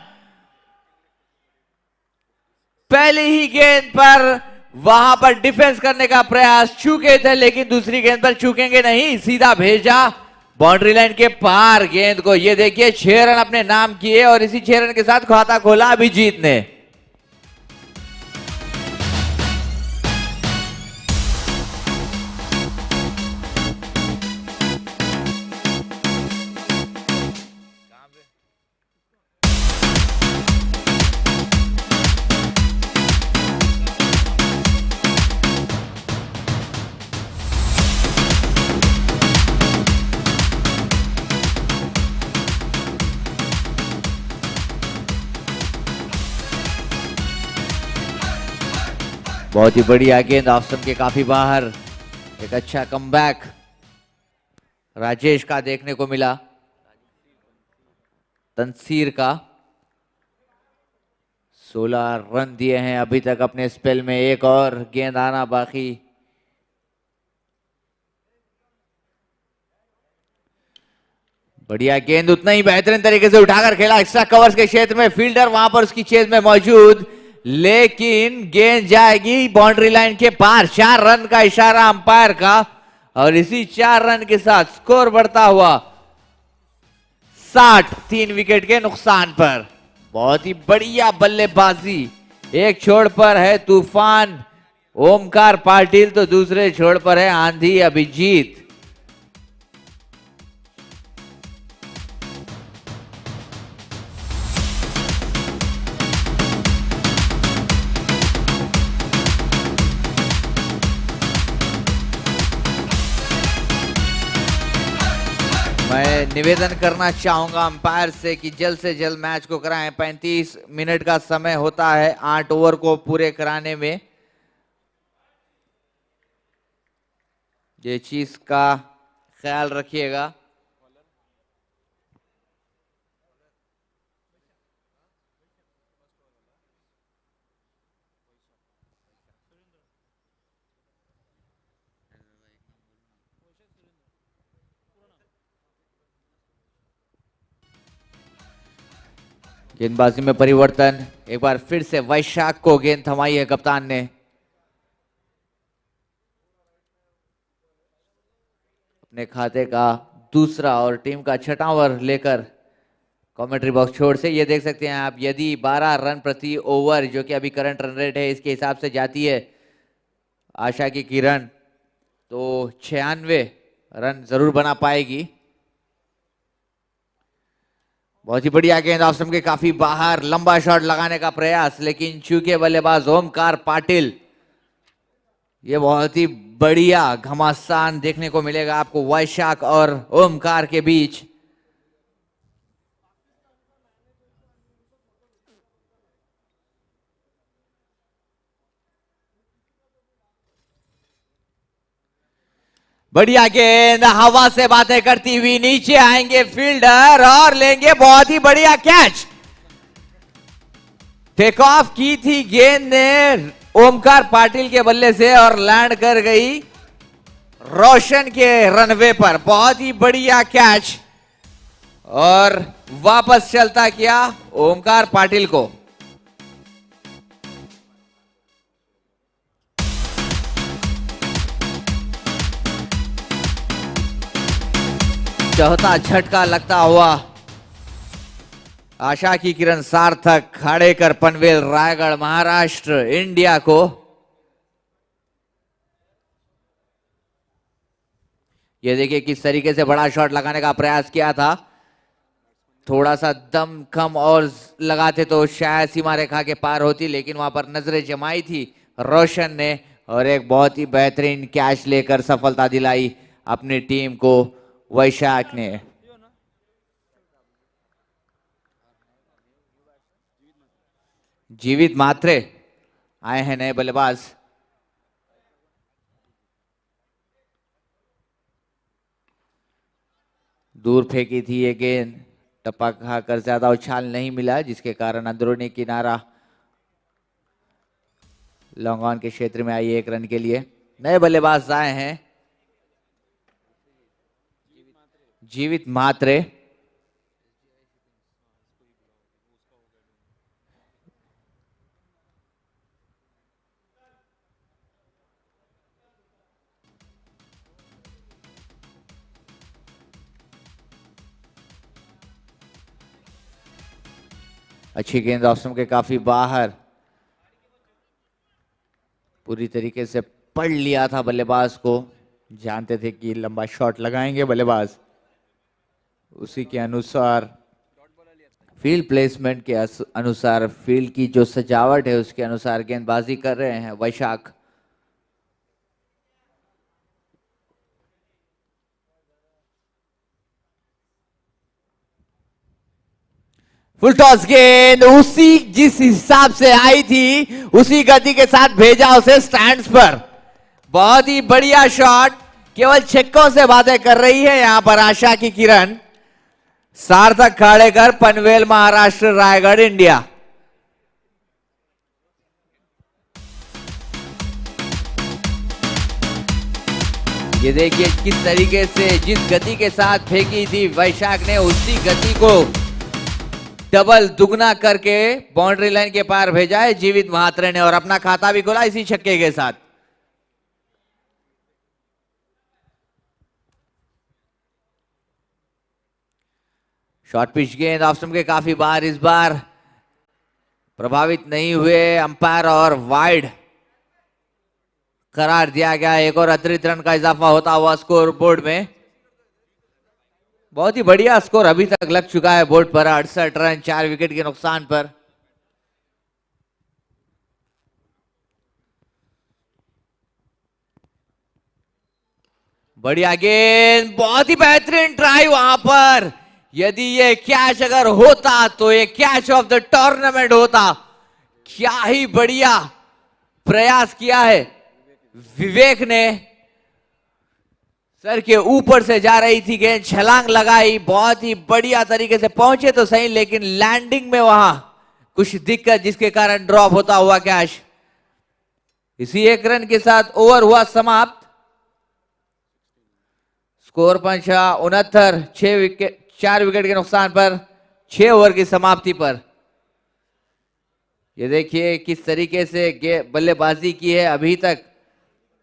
पहली ही गेंद पर वहां पर डिफेंस करने का प्रयास, चूके थे लेकिन दूसरी गेंद पर चूकेंगे नहीं, सीधा भेजा बाउंड्री लाइन के पार गेंद को। ये देखिए 6 रन अपने नाम किए और इसी 6 रन के साथ खाता खोला अभिजीत ने। बहुत ही बढ़िया गेंद ऑफ स्टंप के काफी बाहर, एक अच्छा कमबैक राजेश का देखने को मिला, तंसीर का। 16 रन दिए हैं अभी तक अपने स्पेल में, एक और गेंद आना बाकी। बढ़िया गेंद उतना ही बेहतरीन तरीके से उठाकर खेला एक्स्ट्रा कवर्स के क्षेत्र में, फील्डर वहां पर उसकी चेज में मौजूद, लेकिन गेंद जाएगी बाउंड्री लाइन के पार। 4 रन का इशारा अंपायर का और इसी 4 रन के साथ स्कोर बढ़ता हुआ 60, 3 विकेट के नुकसान पर। बहुत ही बढ़िया बल्लेबाजी। एक छोड़ पर है तूफान ओमकार पाटिल तो दूसरे छोड़ पर है आंधी अभिजीत। मैं निवेदन करना चाहूंगा अंपायर से कि जल्द से जल्द मैच को कराएं। 35 मिनट का समय होता है 8 ओवर को पूरे कराने में, ये चीज का ख्याल रखिएगा। गेंदबाजी में परिवर्तन, एक बार फिर से वैशाख को गेंद थमाई है कप्तान ने। अपने खाते का दूसरा और टीम का 6वां ओवर लेकर कमेंट्री बॉक्स छोड़ से ये देख सकते हैं आप, यदि 12 रन प्रति ओवर जो कि अभी करंट रन रेट है इसके हिसाब से जाती है आशा की किरण, तो 96 रन जरूर बना पाएगी। बहुत ही बढ़िया गेंद ऑफ स्टंप के काफी बाहर, लंबा शॉट लगाने का प्रयास, लेकिन चूंकि बल्लेबाज ओमकार पाटिल, ये बहुत ही बढ़िया घमासान देखने को मिलेगा आपको वैशाख और ओमकार के बीच। बढ़िया गेंद हवा से बातें करती हुई नीचे आएंगे फील्डर और लेंगे बहुत ही बढ़िया कैच। टेक ऑफ की थी गेंद ने ओमकार पाटिल के बल्ले से और लैंड कर गई रोशन के रनवे पर। बहुत ही बढ़िया कैच और वापस चलता किया ओमकार पाटिल को। चौथा झटका लगता हुआ आशा की किरण सार्थक खाड़ेकर पनवेल रायगढ़ महाराष्ट्र इंडिया को ये देखिए किस तरीके से बड़ा शॉट लगाने का प्रयास किया था, थोड़ा सा दम कम और लगाते तो शायद सीमा रेखा के पार होती, लेकिन वहां पर नजरें जमाई थी रोशन ने और एक बहुत ही बेहतरीन कैच लेकर सफलता दिलाई अपनी टीम को वैशाख ने। जीवित मात्रे आए हैं नए बल्लेबाज। दूर फेंकी थी ये गेंद, टप्पा खाकर ज्यादा उछाल नहीं मिला, जिसके कारण अंदरूनी किनारा लॉन्ग ऑन के क्षेत्र में आई 1 रन के लिए। नए बल्लेबाज आए हैं जीवित मात्रे। अच्छी गेंद ऑफ स्टंप के काफी बाहर, पूरी तरीके से पढ़ लिया था बल्लेबाज को, जानते थे कि लंबा शॉट लगाएंगे बल्लेबाज, उसी के अनुसार फील्ड प्लेसमेंट के अनुसार, फील्ड की जो सजावट है उसके अनुसार गेंदबाजी कर रहे हैं वैशाख। फुल टॉस गेंद उसी जिस हिसाब से आई थी उसी गति के साथ भेजा उसे स्टैंड्स पर। बहुत ही बढ़िया शॉट, केवल छक्कों से बातें कर रही है यहां पर आशा की किरण। सार्थक खाड़ेकर पनवेल महाराष्ट्र रायगढ़ इंडिया। ये देखिए किस तरीके से जिस गति के साथ फेंकी थी वैशाख ने, उसी गति को डबल दुगना करके बाउंड्री लाइन के पार भेजा है जीवित महात्रे ने और अपना खाता भी खोला इसी छक्के के साथ। शॉर्ट पिच गेंद ऑफ स्टंप के काफी बाहर, इस बार प्रभावित नहीं हुए अंपायर और वाइड करार दिया गया। एक और अतिरिक्त रन का इजाफा होता हुआ स्कोर बोर्ड में। बहुत ही बढ़िया स्कोर अभी तक लग चुका है बोर्ड पर, 68 रन 4 विकेट के नुकसान पर। बढ़िया गेंद, बहुत ही बेहतरीन ट्राई वहां पर। यदि ये कैच अगर होता तो ये कैच ऑफ द टूर्नामेंट होता। क्या ही बढ़िया प्रयास किया है विवेक ने, सर के ऊपर से जा रही थी गेंद, छलांग लगाई, बहुत ही बढ़िया तरीके से पहुंचे तो सही, लेकिन लैंडिंग में वहां कुछ दिक्कत जिसके कारण ड्रॉप होता हुआ कैच। इसी 1 रन के साथ ओवर हुआ समाप्त। स्कोर पंचा 69, 4 विकेट के नुकसान पर 6 ओवर की समाप्ति पर। ये देखिए किस तरीके से बल्लेबाजी की है अभी तक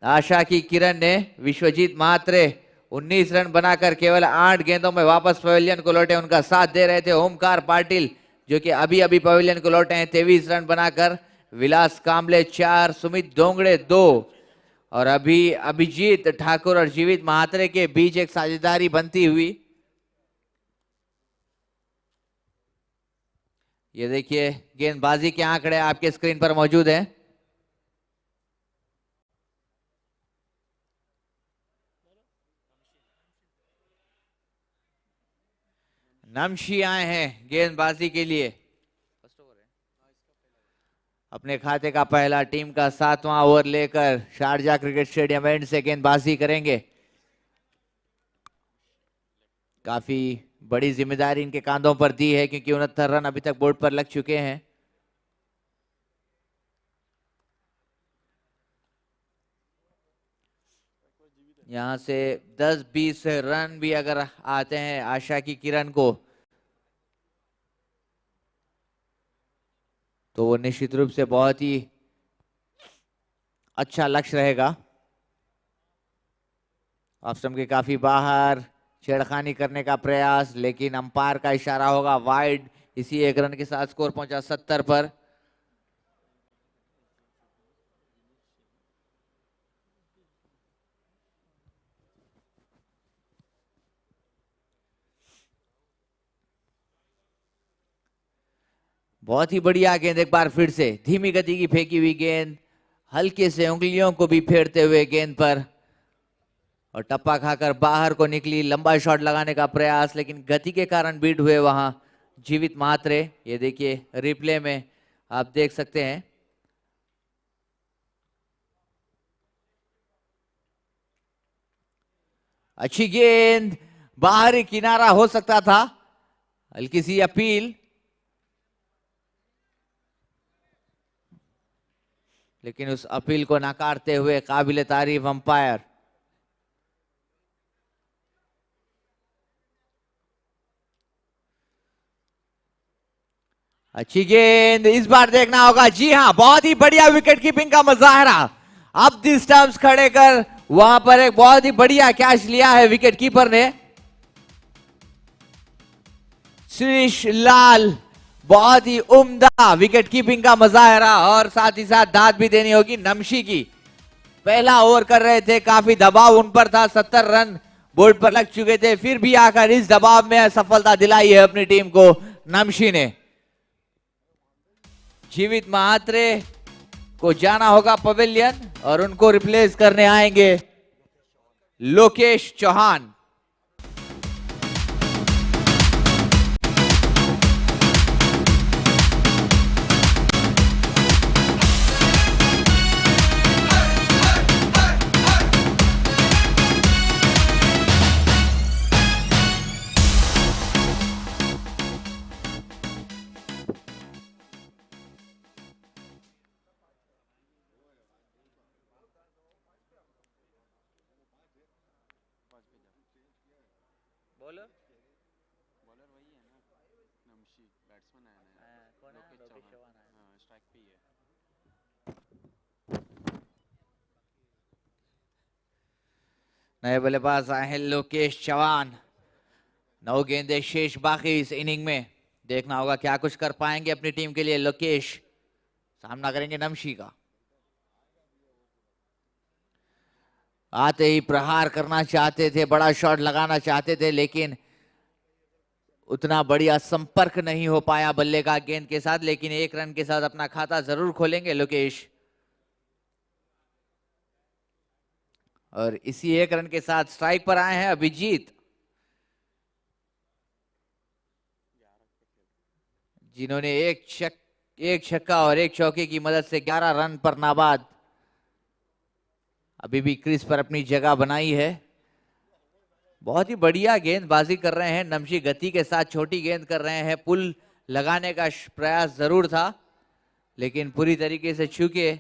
आशा की किरण ने। विश्वजीत महात्रे 19 रन बनाकर केवल 8 गेंदों में वापस पवेलियन को लौटे, उनका साथ दे रहे थे ओमकार पाटिल जो कि अभी अभी पवेलियन को लौटे हैं 23 रन बनाकर। विलास कांबले 4, सुमित डोंगड़े 2 और अभी अभिजीत ठाकुर और जीवित महात्रे के बीच एक साझेदारी बनती हुई। ये देखिए गेंदबाजी के आंकड़े आपके स्क्रीन पर मौजूद हैं। नमशी आए हैं गेंदबाजी के लिए, अपने खाते का पहला टीम का 7वां ओवर लेकर शारजा क्रिकेट स्टेडियम एंड से गेंदबाजी करेंगे। काफी बड़ी जिम्मेदारी इनके कांधों पर दी है क्योंकि 69 रन अभी तक बोर्ड पर लग चुके हैं। यहां से 10-20 रन भी अगर आते हैं आशा की किरण को तो वो निश्चित रूप से बहुत ही अच्छा लक्ष्य रहेगा। ऑफ स्टंप के काफी बाहर छेड़खानी करने का प्रयास, लेकिन अंपायर का इशारा होगा वाइड इसी एक रन के साथ स्कोर पहुंचा 70 पर। बहुत ही बढ़िया गेंद, एक बार फिर से धीमी गति की फेंकी हुई गेंद, हल्के से उंगलियों को भी फेरते हुए गेंद पर, और टप्पा खाकर बाहर को निकली। लंबा शॉट लगाने का प्रयास, लेकिन गति के कारण बीट हुए वहां जीवित महात्रे। ये देखिए रिप्ले में आप देख सकते हैं। अच्छी गेंद, बाहरी किनारा हो सकता था, हल्की सी अपील, लेकिन उस अपील को नकारते हुए काबिले तारीफ अंपायर। अच्छी गेंद, इस बार देखना होगा। जी हां, बहुत ही बढ़िया विकेट कीपिंग का मुजाहरा। अब दी स्टंप्स खड़े कर वहां पर एक बहुत ही बढ़िया कैच लिया है विकेट कीपर ने। श्रीश लाल, बहुत ही उम्दा विकेट कीपिंग का मुजाहरा, और साथ ही साथ दाद भी देनी होगी नमशी की। पहला ओवर कर रहे थे, काफी दबाव उन पर था, 70 रन बोर्ड पर लग चुके थे, फिर भी आकर इस दबाव में सफलता दिलाई है अपनी टीम को नमशी ने। जीवित महात्रे को जाना होगा पवेलियन, और उनको रिप्लेस करने आएंगे लोकेश चौहान। नए बल्लेबाज आए हैं लोकेश चौहान। 9 गेंदें शेष बाकी इस इनिंग में। देखना होगा क्या कुछ कर पाएंगे अपनी टीम के लिए लोकेश। सामना करेंगे नमशी का। आते ही प्रहार करना चाहते थे, बड़ा शॉट लगाना चाहते थे, लेकिन उतना बढ़िया संपर्क नहीं हो पाया बल्ले का गेंद के साथ। लेकिन 1 रन के साथ अपना खाता जरूर खोलेंगे लोकेश, और इसी 1 रन के साथ स्ट्राइक पर आए हैं अभिजीत, जिन्होंने एक छक्का और 1 चौके की मदद से 11 रन पर नाबाद अभी भी क्रीज पर अपनी जगह बनाई है। बहुत ही बढ़िया गेंदबाजी कर रहे हैं नमशी, गति के साथ छोटी गेंद कर रहे हैं। पुल लगाने का प्रयास जरूर था, लेकिन पूरी तरीके से चूके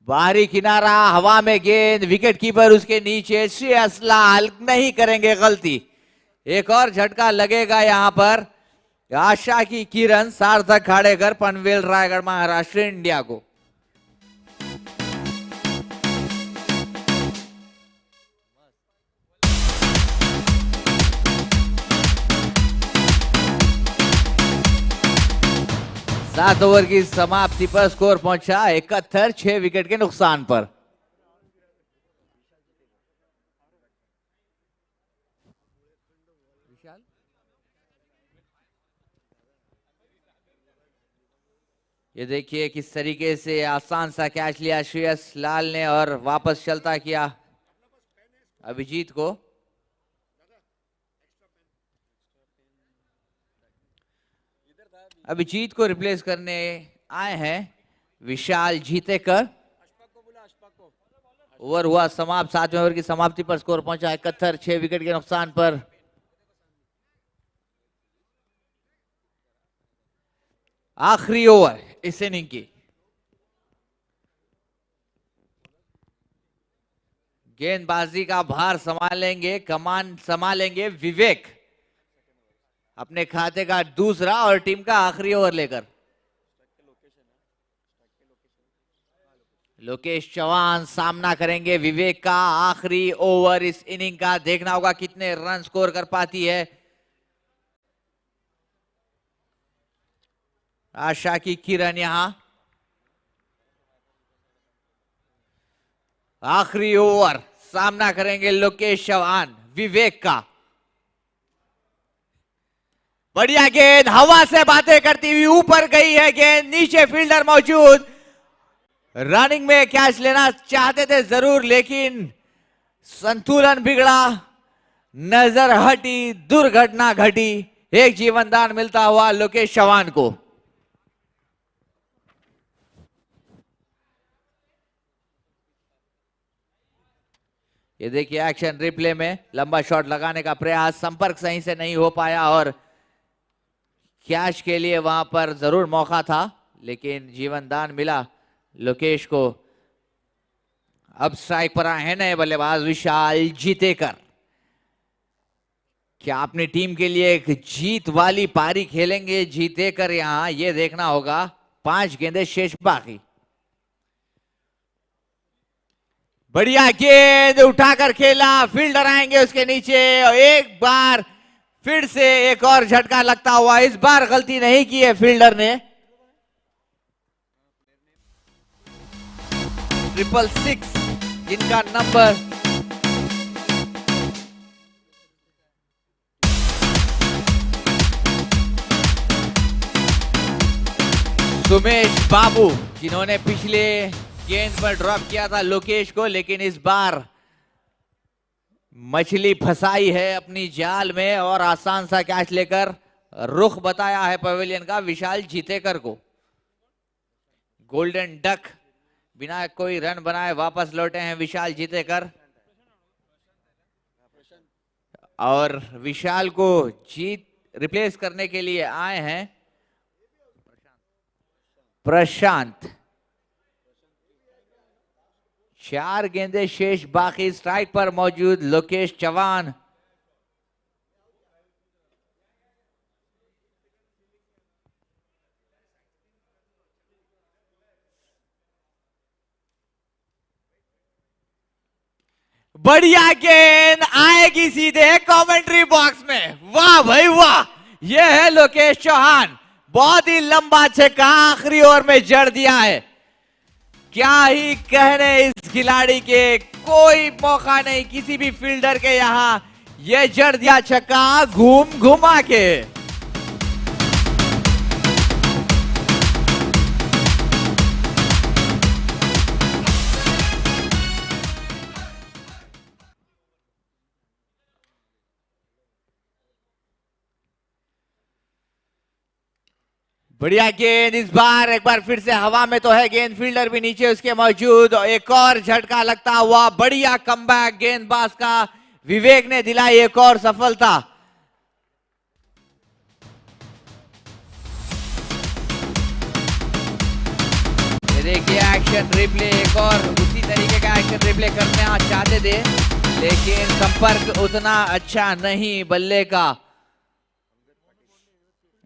बाहरी किनारा, हवा में गेंद, विकेट कीपर उसके नीचे। श्रेयस लाल नहीं करेंगे गलती, एक और झटका लगेगा यहां पर। आशा की किरण सार्थक खाड़ेकर, पनवेल रायगढ़ महाराष्ट्र इंडिया को। सात ओवर की समाप्ति पर स्कोर पहुंचा 71, 6 विकेट के नुकसान पर। ये देखिए किस तरीके से आसान सा कैच लिया श्रेयस लाल ने, और वापस चलता किया अभिजीत को। अभिजीत को रिप्लेस करने आए हैं विशाल जीतेकर। ओवर हुआ समाप्त, 7वें ओवर की समाप्ति पर स्कोर पहुंचा 71, 6 विकेट के नुकसान पर। आखिरी ओवर इस इनिंग की। गेंदबाजी का भार संभालेंगे, कमान संभालेंगे विवेक, अपने खाते का दूसरा और टीम का आखिरी ओवर लेकर। लोकेश चौहान सामना करेंगे विवेक का। आखिरी ओवर इस इनिंग का, देखना होगा कितने रन स्कोर कर पाती है आशा की किरण। यहां आखिरी ओवर, सामना करेंगे लोकेश चौहान विवेक का। बढ़िया गेंद, हवा से बातें करती हुई ऊपर गई है गेंद, नीचे फील्डर मौजूद। रनिंग में कैच लेना चाहते थे जरूर, लेकिन संतुलन बिगड़ा, नजर हटी, दुर्घटना घटी। एक जीवनदान मिलता हुआ लोकेश चौहान को। ये देखिए एक्शन रिप्ले में लंबा शॉट लगाने का प्रयास, संपर्क सही से नहीं हो पाया और कैच के लिए वहां पर जरूर मौका था, लेकिन जीवनदान मिला लोकेश को। अब स्ट्राइक पर आए हैं नए बल्लेबाज विशाल जीतेकर। क्या अपनी टीम के लिए एक जीत वाली पारी खेलेंगे जीतेकर? यहां ये देखना होगा। 5 गेंदें शेष बाकी। बढ़िया गेंद उठाकर खेला, फील्डर आएंगे उसके नीचे और एक बार फिर से एक और झटका लगता हुआ। इस बार गलती नहीं की है फील्डर ने। 666 जिनका नंबर सुमेश बाबू, जिन्होंने पिछले गेंद पर ड्रॉप किया था लोकेश को, लेकिन इस बार मछली फंसाई है अपनी जाल में और आसान सा कैच लेकर रुख बताया है पवेलियन का विशाल जीतेकर को। गोल्डन डक बिना कोई रन बनाए वापस लौटे हैं विशाल जीतेकर, और विशाल को जीत रिप्लेस करने के लिए आए हैं प्रशांत। 4 गेंदें शेष बाकी। स्ट्राइक पर मौजूद लोकेश चौहान। बढ़िया गेंद आएगी सीधे कमेंट्री बॉक्स में। वाह भाई वाह, यह है लोकेश चौहान। बहुत ही लंबा छक्का आखिरी ओवर में जड़ दिया है। क्या ही कहने इस खिलाड़ी के, कोई मौका नहीं किसी भी फील्डर के। यहां ये जड़ दिया छक्का घूम घुमा के। बढ़िया गेंद, इस बार एक बार फिर से हवा में तो है गेंद, फील्डर भी नीचे उसके मौजूद। एक और झटका लगता हुआ, बढ़िया कमबैक गेंदबाज का। विवेक ने दिलाई एक और सफलता। ये देखिए एक्शन रिप्ले, एक और उसी तरीके का एक्शन रिप्ले करने चाहते थे, लेकिन संपर्क उतना अच्छा नहीं बल्ले का,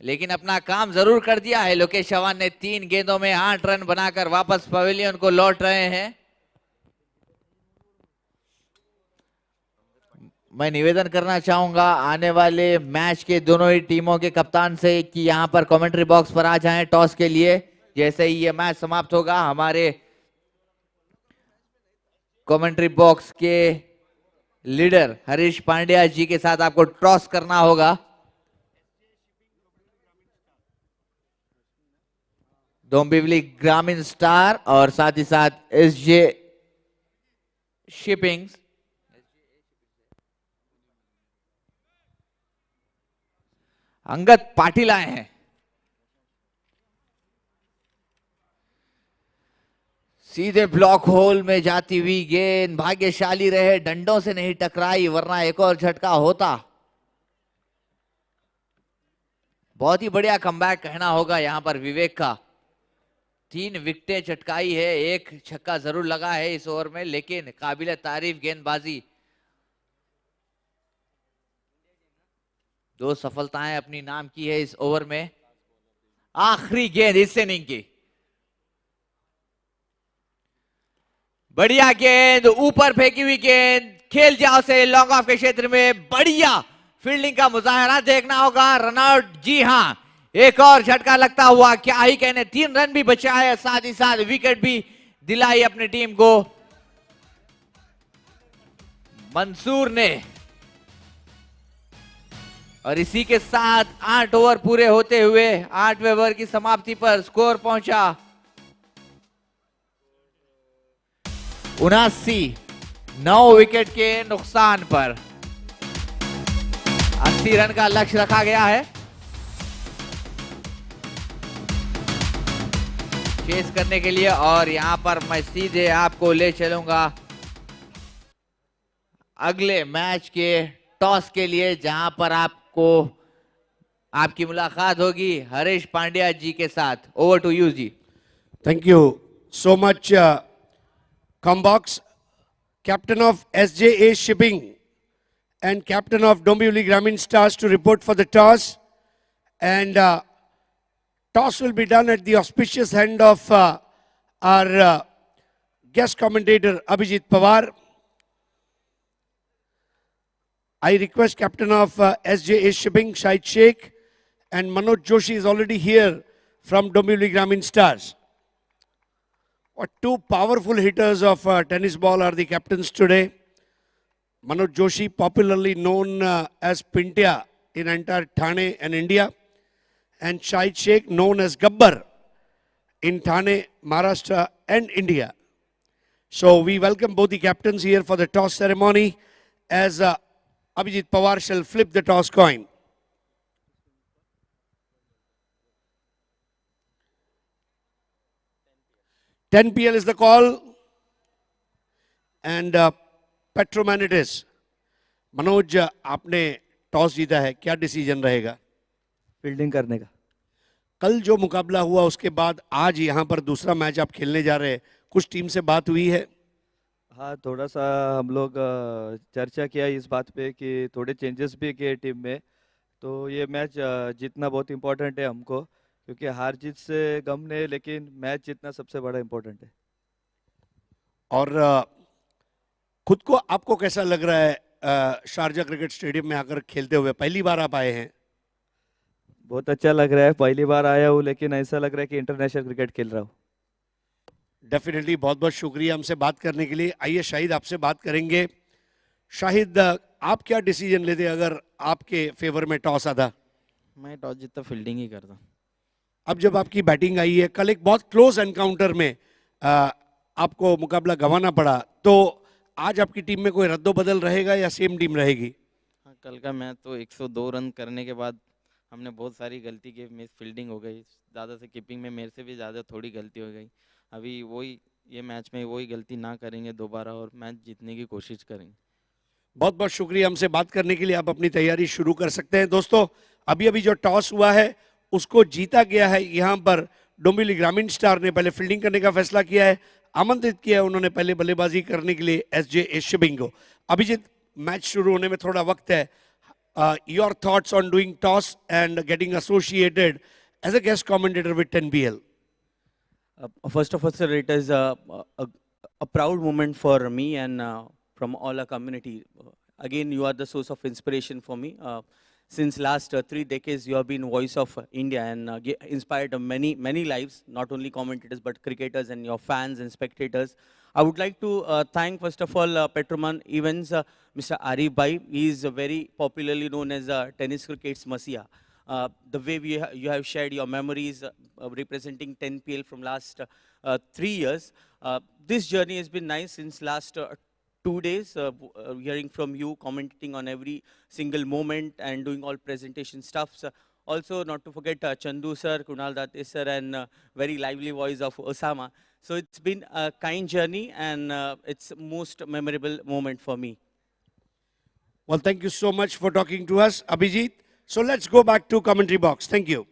लेकिन अपना काम जरूर कर दिया है लोकेश चौहान ने। 3 गेंदों में 8 रन बनाकर वापस पवेलियन को लौट रहे हैं। मैं निवेदन करना चाहूंगा आने वाले मैच के दोनों ही टीमों के कप्तान से कि यहां पर कमेंट्री बॉक्स पर आ जाएं टॉस के लिए। जैसे ही ये मैच समाप्त होगा, हमारे कमेंट्री बॉक्स के लीडर हरीश पांड्या जी के साथ आपको टॉस करना होगा। डोंबिवली ग्रामीण स्टार और साथ ही साथ एसजे शिपिंग। अंगद पाटिल आए हैं। सीधे ब्लॉक होल में जाती हुई गेंद, भाग्यशाली रहे डंडों से नहीं टकराई, वरना एक और झटका होता। बहुत ही बढ़िया कमबैक कहना होगा यहां पर विवेक का। 3 विकेटें चटकाई है, 1 छक्का जरूर लगा है इस ओवर में, लेकिन काबिल तारीफ गेंदबाजी। 2 सफलताएं अपनी नाम की है इस ओवर में। आखिरी गेंद इस इनिंग की। बढ़िया गेंद, ऊपर फेंकी हुई गेंद, खेल जाओ से लॉन्ग ऑफ के क्षेत्र में बढ़िया फील्डिंग का मुजाहरा देखना होगा। रनआउट, जी हां, एक और झटका लगता हुआ, क्या ही कहने, 3 रन भी बचाए, साथ ही साथ विकेट भी दिलाई अपनी टीम को मंसूर ने। और इसी के साथ 8 ओवर पूरे होते हुए 8वें ओवर की समाप्ति पर स्कोर पहुंचा 79, 9 विकेट के नुकसान पर 80 रन का लक्ष्य रखा गया है। चेस करने के लिए, और यहां पर मैं सीधे आपको ले चलूंगा अगले मैच के टॉस के लिए, जहां पर आपको आपकी मुलाकात होगी हरीश पांड्या जी के साथ। ओवर टू यू जी। Thank you so much, Combox, captain of SJA Shipping and captain of Dombivli Gramin Stars, to report for the toss. And toss will be done at the auspicious hand of our guest commentator Abhijit Pawar. I request captain of SJA Shipping, Shahid Sheikh, and Manoj Joshi is already here from Dombivli Gramin Stars. What two powerful hitters of tennis ball are the captains today. Manoj Joshi, popularly known as Pintia in entire Thane and India, and Shahid Sheikh, known as Gabbar in Thane, Maharashtra and India. So we welcome both the captains here for the toss ceremony, as Abhijit Pawar shall flip the toss coin. $10 PL is the call, and Petroman it is. Manoj, आपने टॉस जीता है, क्या डिसीजन रहेगा? फील्डिंग करने का। कल जो मुकाबला हुआ उसके बाद आज यहाँ पर दूसरा मैच आप खेलने जा रहे हैं, कुछ टीम से बात हुई है? हाँ, थोड़ा सा हम लोग चर्चा किया इस बात पे कि थोड़े चेंजेस भी किए टीम में, तो ये मैच जीतना बहुत इम्पोर्टेंट है हमको, क्योंकि हार जीत से गम नहीं, लेकिन मैच जीतना सबसे बड़ा इम्पोर्टेंट है। और खुद को आपको कैसा लग रहा है शारजा क्रिकेट स्टेडियम में आकर खेलते हुए? पहली बार आप आए हैं? बहुत अच्छा लग रहा है, पहली बार आया हूँ, लेकिन ऐसा लग रहा है कि इंटरनेशनल क्रिकेट खेल रहा हूँ। डेफिनेटली, बहुत बहुत शुक्रिया हमसे बात करने के लिए। आइए शाहिद, आपसे बात करेंगे। शाहिद, आप क्या डिसीजन लेते अगर आपके फेवर में टॉस आता? मैं टॉस जीतता फील्डिंग ही करता। अब जब आपकी बैटिंग आई है, कल एक बहुत क्लोज एनकाउंटर में आपको मुकाबला गंवाना पड़ा, तो आज आपकी टीम में कोई रद्दोबदल रहेगा या सेम टीम रहेगी? हाँ, कल का मैच तो 102 रन करने के बाद हमने बहुत सारी गलती की, मिस फील्डिंग हो गई, ज़्यादा से कीपिंग में मेरे से भी ज़्यादा थोड़ी गलती हो गई। अभी वही, ये मैच में वही गलती ना करेंगे दोबारा और मैच जीतने की कोशिश करेंगे। बहुत बहुत शुक्रिया हमसे बात करने के लिए। आप अपनी तैयारी शुरू कर सकते हैं। दोस्तों, अभी अभी जो टॉस हुआ है उसको जीता गया है। यहाँ पर डोंबिवली ग्रामीण स्टार ने पहले फील्डिंग करने का फैसला किया है, आमंत्रित किया है उन्होंने पहले बल्लेबाजी करने के लिए SJA शिपिंग को। अभिजीत, मैच शुरू होने में थोड़ा वक्त है, your thoughts on doing toss and getting associated as a guest commentator with 10 PL? First of all, sir, it is a proud moment for me and from all our community. Again, you are the source of inspiration for me. Since last 3 decades, you have been voice of India and inspired many lives, not only commentators but cricketers and your fans and spectators. I would like to thank first of all Petroman Events, Mr. Arif Bhai. He is very popularly known as tennis cricket's Masiha. The way you have shared your memories representing 10 PL from last 3 years. This journey has been nice since last 2 days, hearing from you, commenting on every single moment and doing all presentation stuffs. Also, not to forget Chandu sir, Kunal Date sir, and very lively voice of Osama. So it's been a kind journey and it's most memorable moment for me. Well, thank you so much for talking to us, Abhijit. So let's go back to commentary box. Thank you.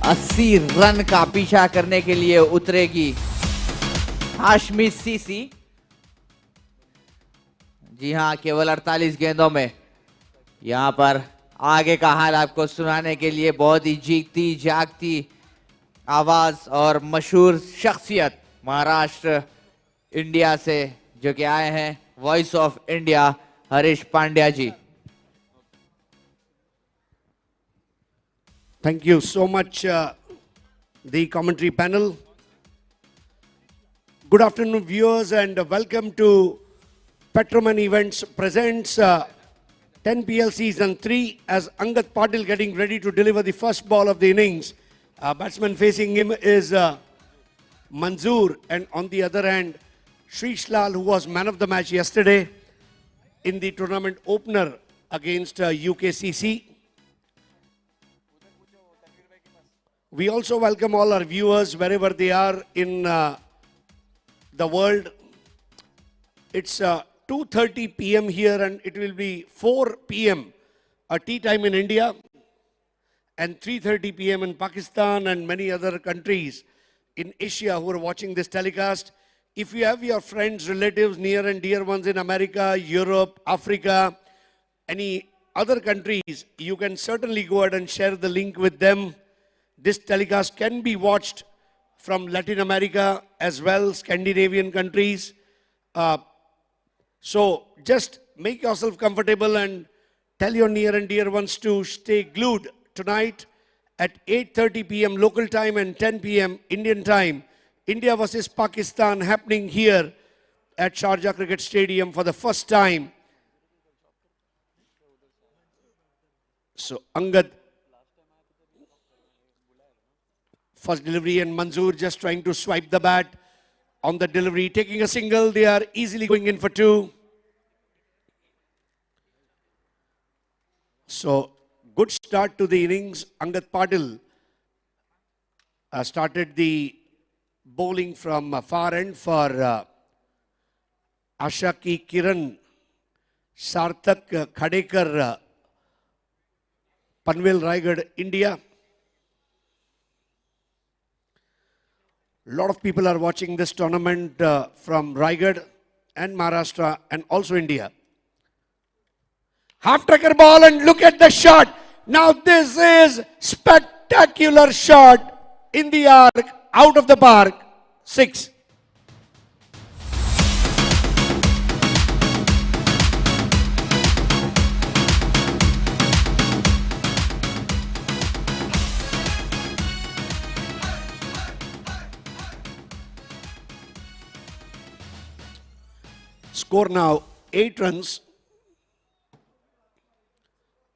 80 run का पीछा करने के लिए उतरेगी हाशमी सीसी। जी हां, केवल 48 गेंदों में यहां पर आगे का हाल आपको सुनाने के लिए बहुत ही जीती जागती आवाज और मशहूर शख्सियत महाराष्ट्र इंडिया से जो कि आए हैं, voice of India Harish Pandya ji. Thank you so much, the commentary panel. Good afternoon, viewers, and welcome to Petroman Events presents 10PL Season 3 as Angad Patil getting ready to deliver the first ball of the innings. Batsman facing him is Manzoor, and on the other hand, Shrish Lal, who was man of the match yesterday in the tournament opener against UKCC. We also welcome all our viewers wherever they are in the world. It's 2:30 p.m. here and it will be 4 p.m. Tea time in India and 3:30 p.m. in Pakistan and many other countries in Asia who are watching this telecast. If you have your friends, relatives, near and dear ones in America, Europe, Africa, any other countries, you can certainly go ahead and share the link with them. This telecast can be watched from Latin America as well, Scandinavian countries. So just make yourself comfortable and tell your near and dear ones to stay glued tonight at 8:30 p.m. local time and 10 p.m. Indian time. India versus Pakistan happening here at Sharjah Cricket Stadium for the first time. So Angad, first delivery, and Manzoor just trying to swipe the bat on the delivery, taking a single. They are easily going in for two. So good start to the innings. Angad Patil started the bowling from far end for Ashaki Kiran, Sarthak Khadekar, Panvel Raigad, India. A lot of people are watching this tournament from Raigad and Maharashtra and also India. Half tracker ball and look at the shot. Now this is spectacular shot in the arc, out of the park. 6. Score now 8 runs.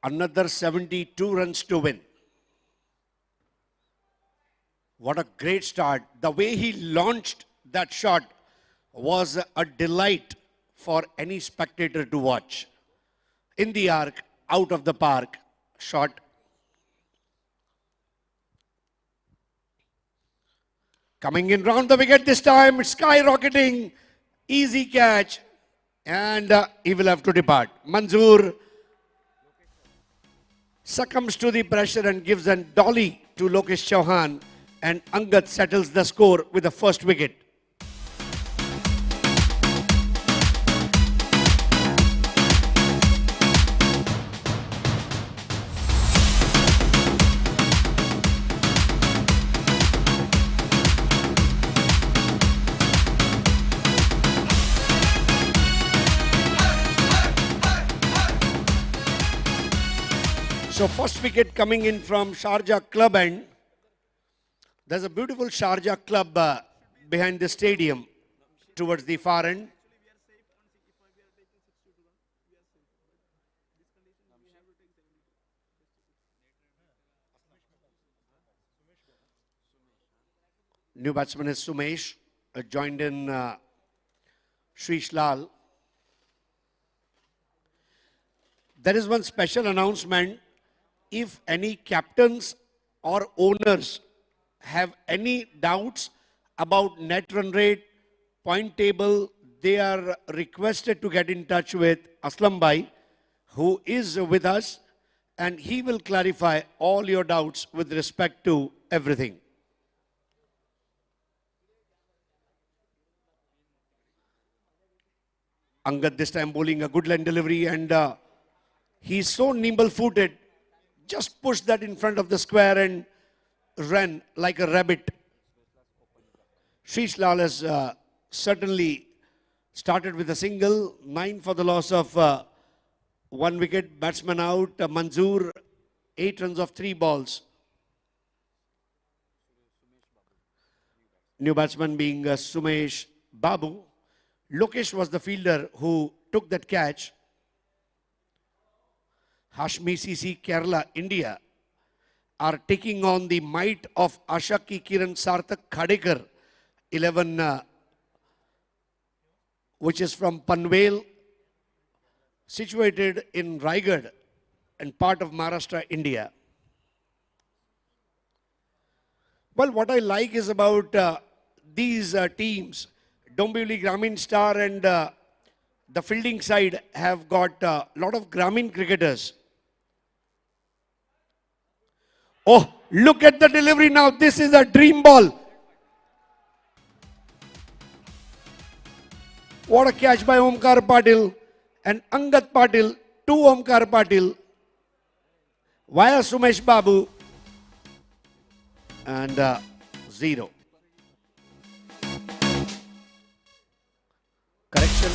Another 72 runs to win. What a great start. The way he launched that shot was a delight for any spectator to watch. In the arc, out of the park, shot. Coming in round the wicket this time, skyrocketing, easy catch, and he will have to depart. Manzoor succumbs to the pressure and gives a dolly to Lokesh Chauhan, and Angad settles the score with the first wicket. So first wicket coming in from Sharjah Club end. There's a beautiful Sharjah Club behind the stadium towards the far end. New batsman is Sumesh, joined in Shrish Lal. There is one special announcement. If any captains or owners have any doubts about net run rate, point table, they are requested to get in touch with Aslam Bhai, who is with us, and he will clarify all your doubts with respect to everything. Angad this time bowling a good line delivery, and he's so nimble-footed, just pushed that in front of the square and ran like a rabbit. Shreyas Lal has certainly started with a single, 9 for the loss of 1 wicket, batsman out, Manzoor, 8 runs of 3 balls. New batsman being Sumesh Babu. Lokesh was the fielder who took that catch. Hashmi CC Kerala, India are taking on the might of Asha Ki Kiran Sarthak Khadekar, 11, which is from Panvel, situated in Raigad and part of Maharashtra, India. Well, what I like is about these teams, Dombivli Gramin Star and the fielding side have got a lot of Gramin cricketers. Oh, look at the delivery now. This is a dream ball. What a catch by Omkar Patil and Angad Patil to Omkar Patil via Sumesh Babu and 0. Correction.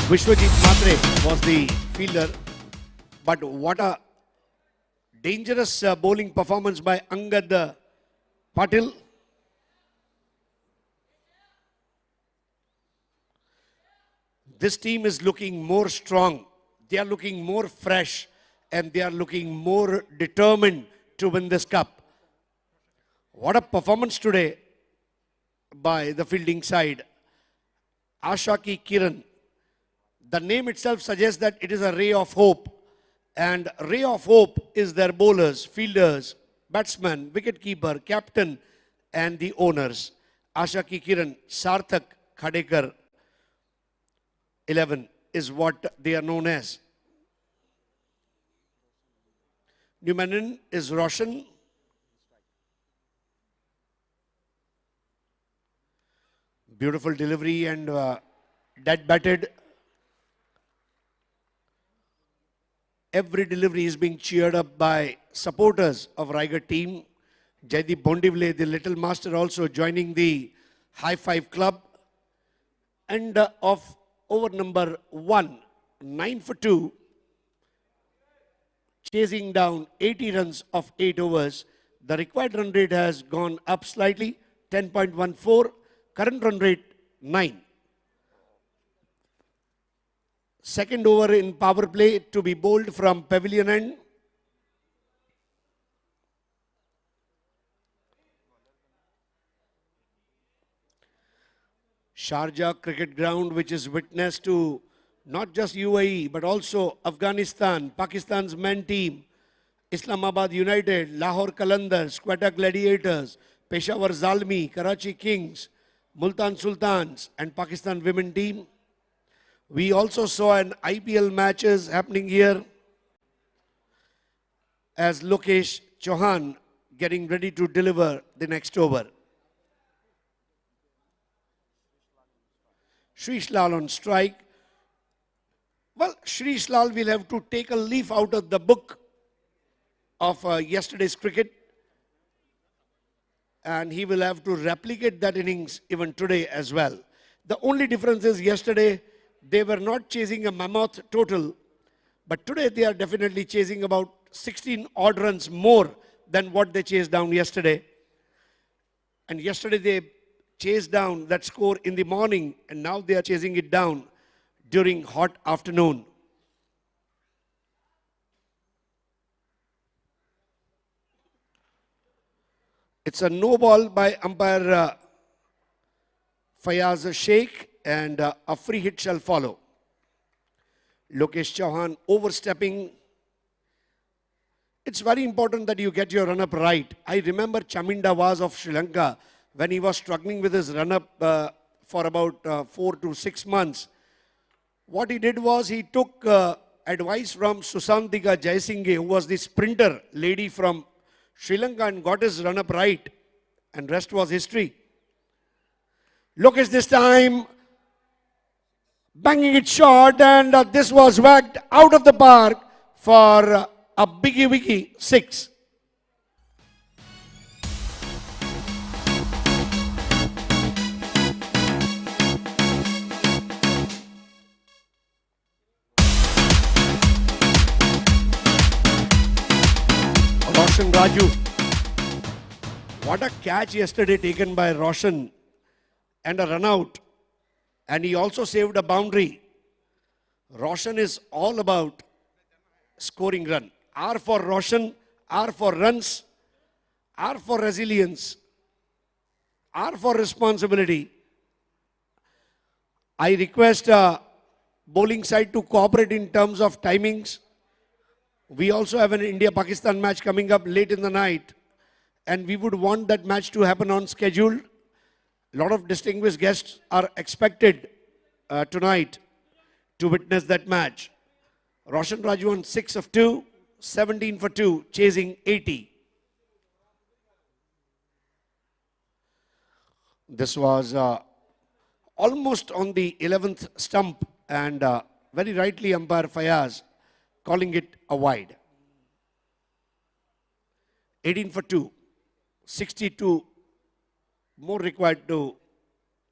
Vishwajit Matre was the fielder, but what a dangerous bowling performance by Angad Patil. This team is looking more strong, they are looking more fresh, and they are looking more determined to win this cup. What a performance today by the fielding side. Asha Ki Kiran. The name itself suggests that it is a ray of hope. And ray of hope is their bowlers, fielders, batsmen, wicketkeeper, captain, and the owners. Asha Ki Kiran, Sarthak Khadekar, 11 is what they are known as. Newmanin is Roshan. Beautiful delivery and dead batted. Every delivery is being cheered up by supporters of Raigad team. Jaideep Bondivle, the little master, also joining the High Five Club. And of over number 1, 9 for 2, chasing down 80 runs of 8 overs. The required run rate has gone up slightly, 10.14. Current run rate, 9. Second over in power play to be bowled from pavilion end. Sharjah cricket ground, which is witness to not just UAE, but also Afghanistan, Pakistan's men team, Islamabad United, Lahore Qalandars, Quetta Gladiators, Peshawar Zalmi, Karachi Kings, Multan Sultans, and Pakistan women team. We also saw an IPL matches happening here as Lokesh Chauhan getting ready to deliver the next over. Shreyas Lal on strike. Well, Shreyas Lal will have to take a leaf out of the book of yesterday's cricket, and he will have to replicate that innings even today as well. The only difference is yesterday they were not chasing a mammoth total, but today they are definitely chasing about 16 odd runs more than what they chased down yesterday. And yesterday they chased down that score in the morning, and now they are chasing it down during hot afternoon. It's a no ball by umpire Fayaz Sheikh, and a free hit shall follow. Lokesh Chauhan overstepping. It's very important that you get your run-up right. I remember Chaminda Vaz of Sri Lanka when he was struggling with his run-up for about 4 to 6 months. What he did was he took advice from Susantika Jaisinghe, who was the sprinter lady from Sri Lanka, and got his run-up right, and rest was history. Lokesh this time banging it short, and this was whacked out of the park for a biggie wiggy 6. Roshan Raju. What a catch yesterday taken by Roshan, and a run out. And he also saved a boundary. Roshan is all about scoring run. R for Roshan, R for runs, R for resilience, R for responsibility. I request bowling side to cooperate in terms of timings. We also have an India-Pakistan match coming up late in the night, and we would want that match to happen on schedule. A lot of distinguished guests are expected tonight to witness that match. Roshan Raju on 6 of 2, 17 for 2, chasing 80. This was almost on the 11th stump, and very rightly umpire Fayaz calling it a wide. 18 for 2, 62 more required to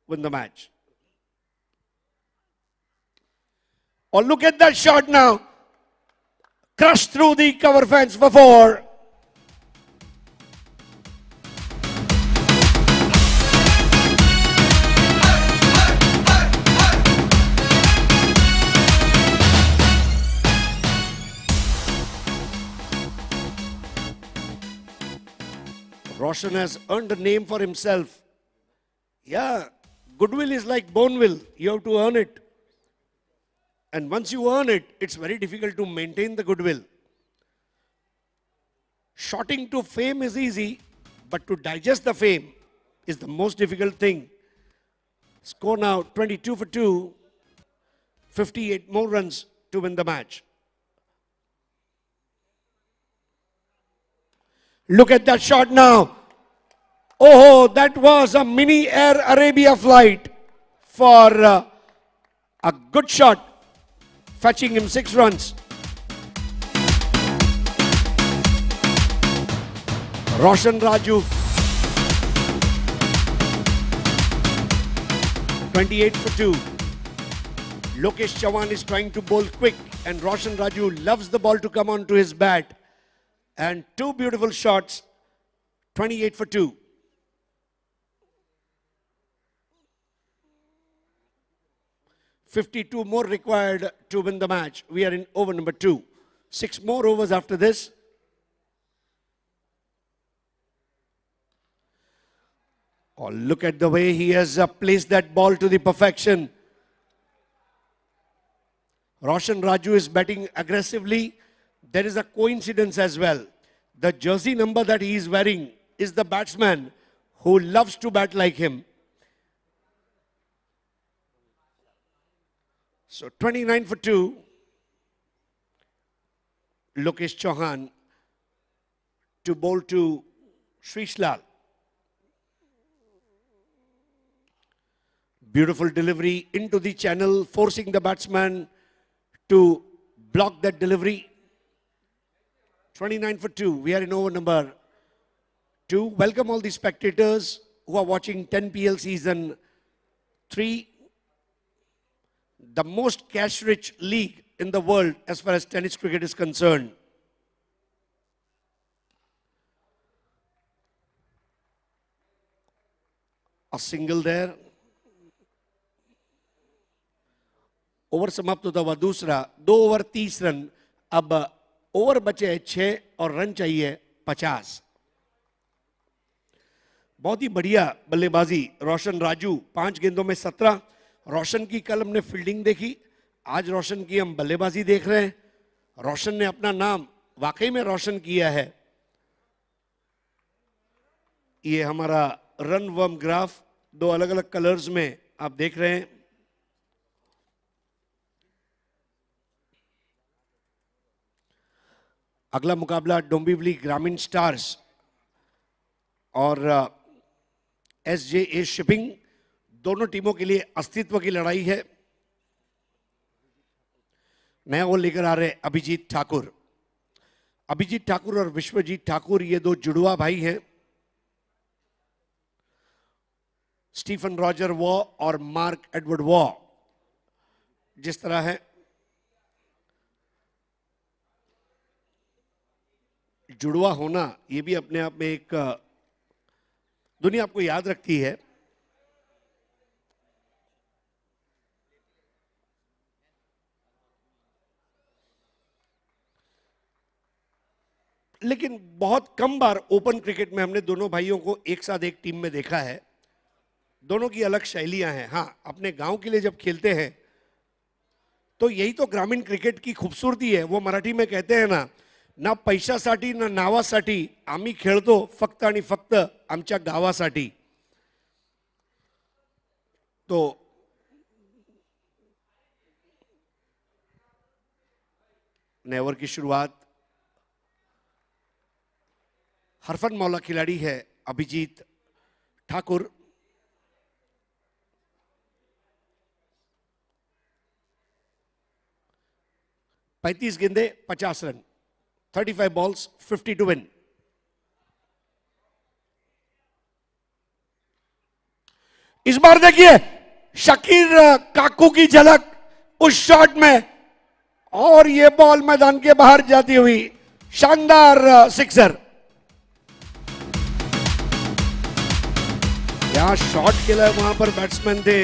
win the match. Oh, look at that shot now. Crushed through the cover fence for 4. Roshan has earned a name for himself. Yeah, goodwill is like Boneville. You have to earn it. And once you earn it, it's very difficult to maintain the goodwill. Shotting to fame is easy, but to digest the fame is the most difficult thing. Score now 22 for 2, 58 more runs to win the match. Look at that shot now. Oh, that was a mini Air Arabia flight for a good shot, fetching him 6 runs. Roshan Raju, 28 for 2. Lokesh Chavan is trying to bowl quick, and Roshan Raju loves the ball to come onto his bat. And 2 beautiful shots, 28 for 2. $52 more required to win the match. We are in over number 2. 6 more overs after this. Oh, look at the way he has placed that ball to the perfection. Roshan Raju is batting aggressively. There is a coincidence as well. The jersey number that he is wearing is the batsman who loves to bat like him. So 29 for 2. Lokesh Chauhan to bowl to Shrish Lal. Beautiful delivery into the channel, forcing the batsman to block that delivery. 29 for 2. We are in over number 2. Welcome all the spectators who are watching 10 PL season 3. The most cash-rich league in the world as far as tennis cricket is concerned. A single there. Over समाप्त होता हुआ दूसरा. 2 ओवर 30 रन. अब ओवर बचे 6 और रन चाहिए 50. बहुत ही बढ़िया बल्लेबाजी रोशन राजू. 5 गेंदों में 17. रोशन की कल हमने फील्डिंग देखी, आज रोशन की हम बल्लेबाजी देख रहे हैं. रोशन ने अपना नाम वाकई में रोशन किया है. ये हमारा रन वर्म ग्राफ 2 अलग अलग कलर्स में आप देख रहे हैं अगला मुकाबला डोंबिवली ग्रामीण स्टार्स और SJA शिपिंग, दोनों टीमों के लिए अस्तित्व की लड़ाई है। नया वो लेकर आ रहे अभिजीत ठाकुर। अभिजीत ठाकुर और विश्वजीत ठाकुर ये दो जुड़वा भाई हैं। स्टीफन रॉजर वॉ और मार्क एडवर्ड वॉ जिस तरह है, जुड़वा होना ये भी अपने आप में एक दुनिया आपको याद रखती है। लेकिन बहुत कम बार ओपन क्रिकेट में हमने दोनों भाइयों को एक साथ एक टीम में देखा है। दोनों की अलग शैलियां हैं। हाँ, अपने गांव के लिए जब खेलते हैं तो यही तो ग्रामीण क्रिकेट की खूबसूरती है। वो मराठी में कहते हैं ना पैशासाठी ना नावासाठी आम्ही खेळतो फक्त आणि फक्त आमच्या गावासाठी। तो नए ओवर की शुरुआत, हरफन मौला खिलाड़ी है अभिजीत ठाकुर। पैंतीस गेंदे 50 रन, 35 balls 50 to win। इस बार देखिए शकीर काकू की झलक उस शॉट में, और ये बॉल मैदान के बाहर जाती हुई शानदार सिक्सर। यहां शॉट खेला वहां पर बैट्समैन थे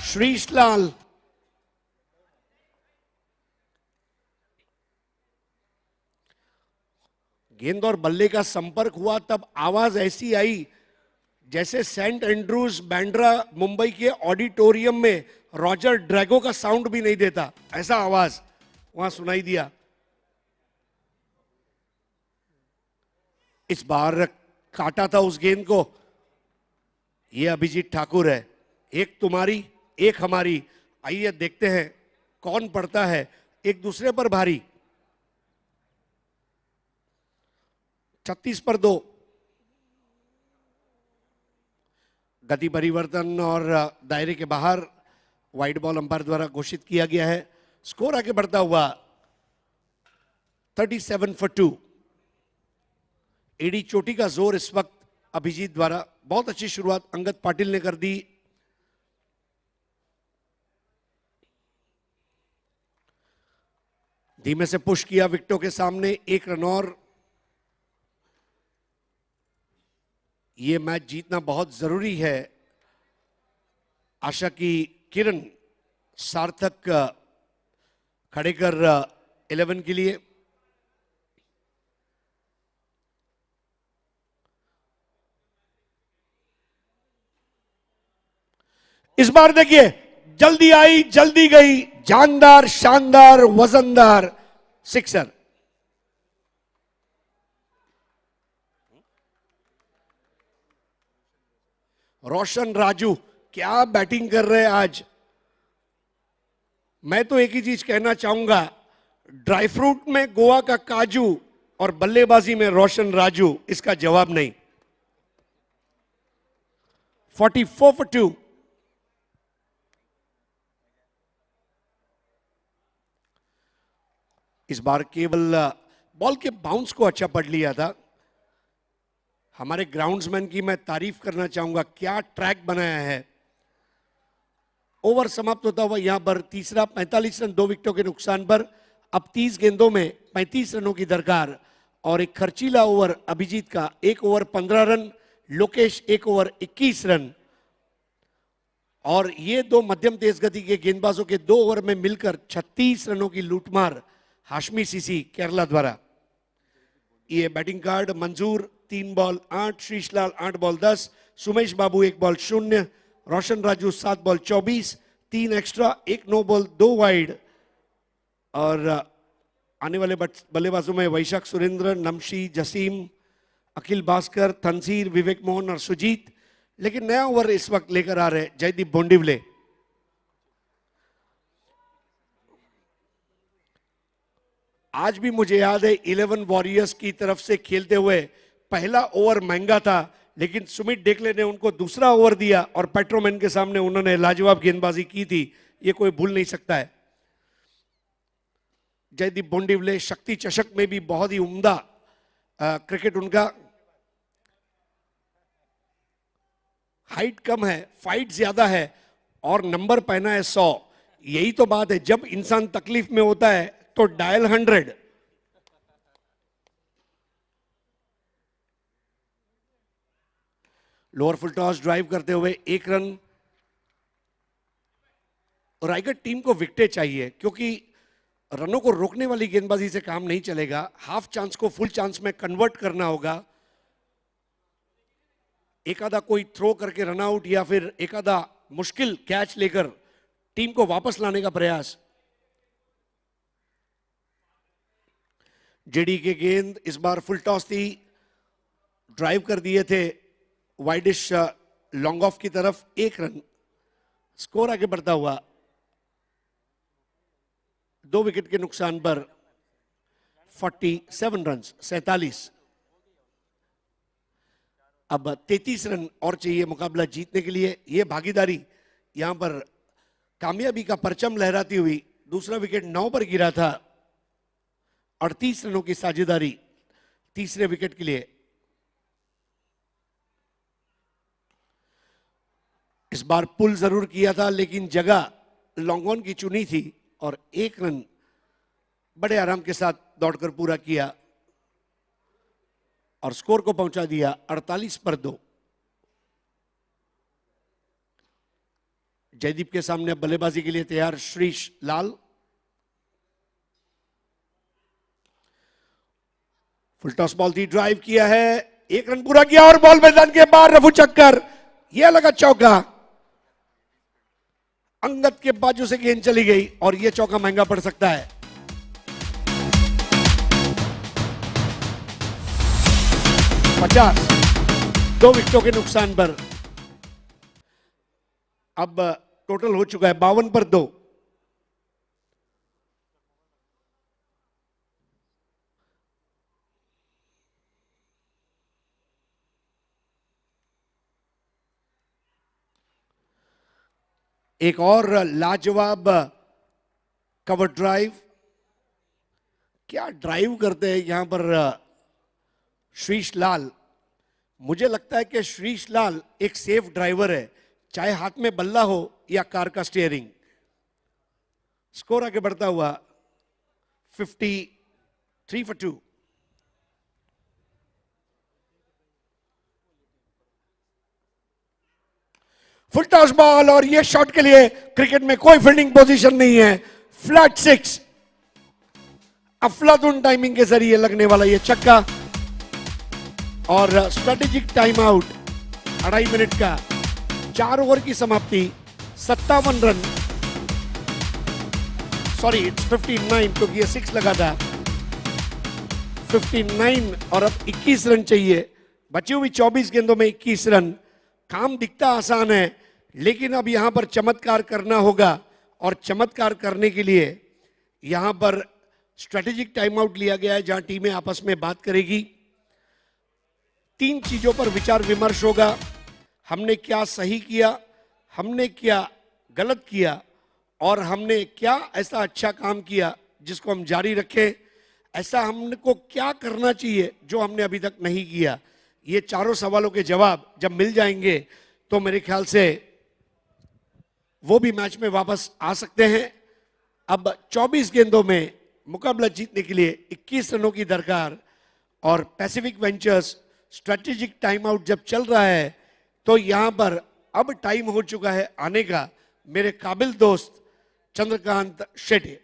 श्रीश लाल। गेंद और बल्ले का संपर्क हुआ तब आवाज ऐसी आई जैसे सेंट एंड्रूज बैंड्रा मुंबई के ऑडिटोरियम में रॉजर ड्रैगो का साउंड भी नहीं देता, ऐसा आवाज वहां सुनाई दिया। इस बार काटा था उस गेंद को। ये अभिजीत ठाकुर है, एक तुम्हारी एक हमारी। आइए देखते हैं कौन पड़ता है एक दूसरे पर भारी। 36 पर 2। गति परिवर्तन और दायरे के बाहर वाइड बॉल अंपायर द्वारा घोषित किया गया है। स्कोर आगे बढ़ता हुआ 37 for 2। एडी चोटी का जोर इस वक्त अभिजीत द्वारा। बहुत अच्छी शुरुआत अंगद पाटिल ने कर दी। धीमे से पुश किया विकेटों के सामने, 1 रन और। ये मैच जीतना बहुत जरूरी है। आशा की किरण सार्थक खड़े कर 11 के लिए। इस बार देखिए जल्दी आई जल्दी गई, जानदार शानदार वजनदार सिक्सर। रोशन राजू क्या बैटिंग कर रहे हैं आज। मैं तो एक ही चीज कहना चाहूंगा, ड्राई फ्रूट में गोवा का काजू और बल्लेबाजी में रोशन राजू, इसका जवाब नहीं। 44 for 2। इस बार केवल बॉल के बाउंस को अच्छा पढ़ लिया था। हमारे ग्राउंड्समैन की मैं तारीफ करना चाहूंगा, क्या ट्रैक बनाया है। ओवर समाप्त होता हुआ यहां पर तीसरा, 45 रन 2 विकेटों के नुकसान पर। अब 30 गेंदों में 35 रनों की दरकार और एक खर्चीला ओवर अभिजीत का। 1 over 15 run, Lokesh 1 over 21 run. और ये दो मध्यम तेज गति के गेंदबाजों के 2 ओवर में मिलकर 36 रनों की लूटमार हाशमी सीसी केरला द्वारा। ये batting card Manjur 3 ball 8, Shrishlal 8 ball 10, Sumesh Babu 1 ball 0, Roshan Raju 7 ball 24, 3 extra, 1 no ball 2 wide. और आने वाले बल्लेबाजों में वैशाख सुरेंद्र, नमशी, जसीम, अखिल भास्कर, तंजीर, विवेक मोहन और सुजीत। लेकिन नया ओवर इस वक्त लेकर आ रहे जयदीप बोंडिवले। आज भी मुझे याद है 11 वॉरियर्स की तरफ से खेलते हुए पहला ओवर महंगा था, लेकिन सुमित डेकले ने उनको दूसरा ओवर दिया और पेट्रोमैन के सामने उन्होंने लाजवाब गेंदबाजी की थी, ये कोई भूल नहीं सकता है। जयदीप बोंडिवले शक्ति चषक में भी बहुत ही उम्दा क्रिकेट उनका। हाइट कम है, फाइट ज्यादा है और नंबर पहना है 100। यही तो बात है, जब इंसान तकलीफ में होता है तो dial 100। Lower full toss drive करते हुए 1 रन। रायगढ़ टीम को विकेट चाहिए, क्योंकि रनों को रोकने वाली गेंदबाजी से काम नहीं चलेगा। हाफ चांस को फुल चांस में कन्वर्ट करना होगा। एक आधा कोई थ्रो करके रन आउट या फिर एक आधा मुश्किल कैच लेकर टीम को वापस लाने का प्रयास। जेडी के गेंद इस बार फुल टॉस थी, ड्राइव कर दिए थे वाइडिश लॉन्ग ऑफ की तरफ। 1 रन, स्कोर आगे बढ़ता हुआ 2 विकेट के नुकसान पर 47 रन, 47। अब 33 रन और चाहिए मुकाबला जीतने के लिए। यह भागीदारी यहां पर कामयाबी का परचम लहराती हुई। दूसरा विकेट 9 पर गिरा था। 38 रनों की साझेदारी तीसरे विकेट के लिए। इस बार पुल जरूर किया था, लेकिन जगह लॉन्ग ऑन की चुनी थी और 1 रन बड़े आराम के साथ दौड़कर पूरा किया और स्कोर को पहुंचा दिया 48 पर 2। जयदीप के सामने बल्लेबाजी के लिए तैयार श्रीश लाल। फुल टॉस बॉल थी, ड्राइव किया है, 1 रन पूरा किया और बॉल मैदान के बाहर। रफू चक्कर, यह लगा चौका। अंगद के बाजू से गेंद चली गई और यह चौका महंगा पड़ सकता है। पचास, 2 विकेटों के नुकसान पर अब टोटल हो चुका है 52 पर 2। एक और लाजवाब कवर ड्राइव। क्या ड्राइव करते हैं यहां पर श्रीश लाल। मुझे लगता है कि श्रीश लाल एक सेफ ड्राइवर है, चाहे हाथ में बल्ला हो या कार का स्टीयरिंग। स्कोर आगे बढ़ता हुआ 53 for 2। फुल टॉस बॉल और ये शॉट के लिए क्रिकेट में कोई फील्डिंग पोजीशन नहीं है। फ्लैट 6, अफलातून टाइमिंग के जरिए लगने वाला ये छक्का और स्ट्रेटेजिक टाइम आउट 2.5 मिनट का। 4 ओवर की समाप्ति, 57 रन, सॉरी इट्स 59 क्योंकि ये 6 लगा था। 59 और अब 21 रन चाहिए। बची हुई 24 गेंदों में 21 रन। काम दिखता आसान है, लेकिन अब यहां पर चमत्कार करना होगा और चमत्कार करने के लिए यहां पर स्ट्रेटेजिक टाइम आउट लिया गया है, जहां टीमें आपस में बात करेगी। 3 चीजों पर विचार विमर्श होगा। हमने क्या सही किया, हमने क्या गलत किया और हमने क्या ऐसा अच्छा काम किया जिसको हम जारी रखें। ऐसा हमको क्या करना चाहिए जो हमने अभी तक नहीं किया। ये चारों सवालों के जवाब जब मिल जाएंगे तो मेरे ख्याल से वो भी मैच में वापस आ सकते हैं। अब 24 गेंदों में मुकाबला जीतने के लिए 21 रनों की दरकार और Pacific ventures strategic time out जब चल रहा है तो यहां पर अब टाइम हो चुका है आने का मेरे काबिल दोस्त चंद्रकांत शेट्टी।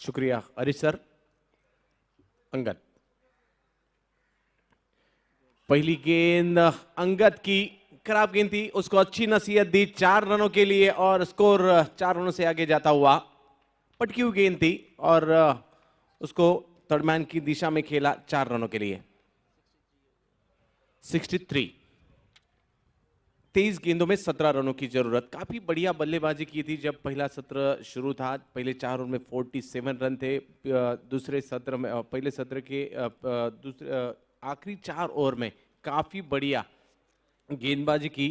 शुक्रिया हरीश सर। अंगद, पहली गेंद अंगद की खराब गेंद थी, उसको अच्छी नसीहत दी 4 रनों के लिए और स्कोर 4 रनों से आगे जाता हुआ। पटकी हुई गेंद थी और उसको थर्ड मैन की दिशा में खेला 4 रनों के लिए। 63, 23 गेंदों में 17 रनों की जरूरत। काफी बढ़िया बल्लेबाजी की थी जब पहला सत्र शुरू था। पहले 4 ओवर में 47 रन थे। दूसरे सत्र में पहले सत्र के दूसरे आखिरी 4 ओवर में काफी बढ़िया गेंदबाजी की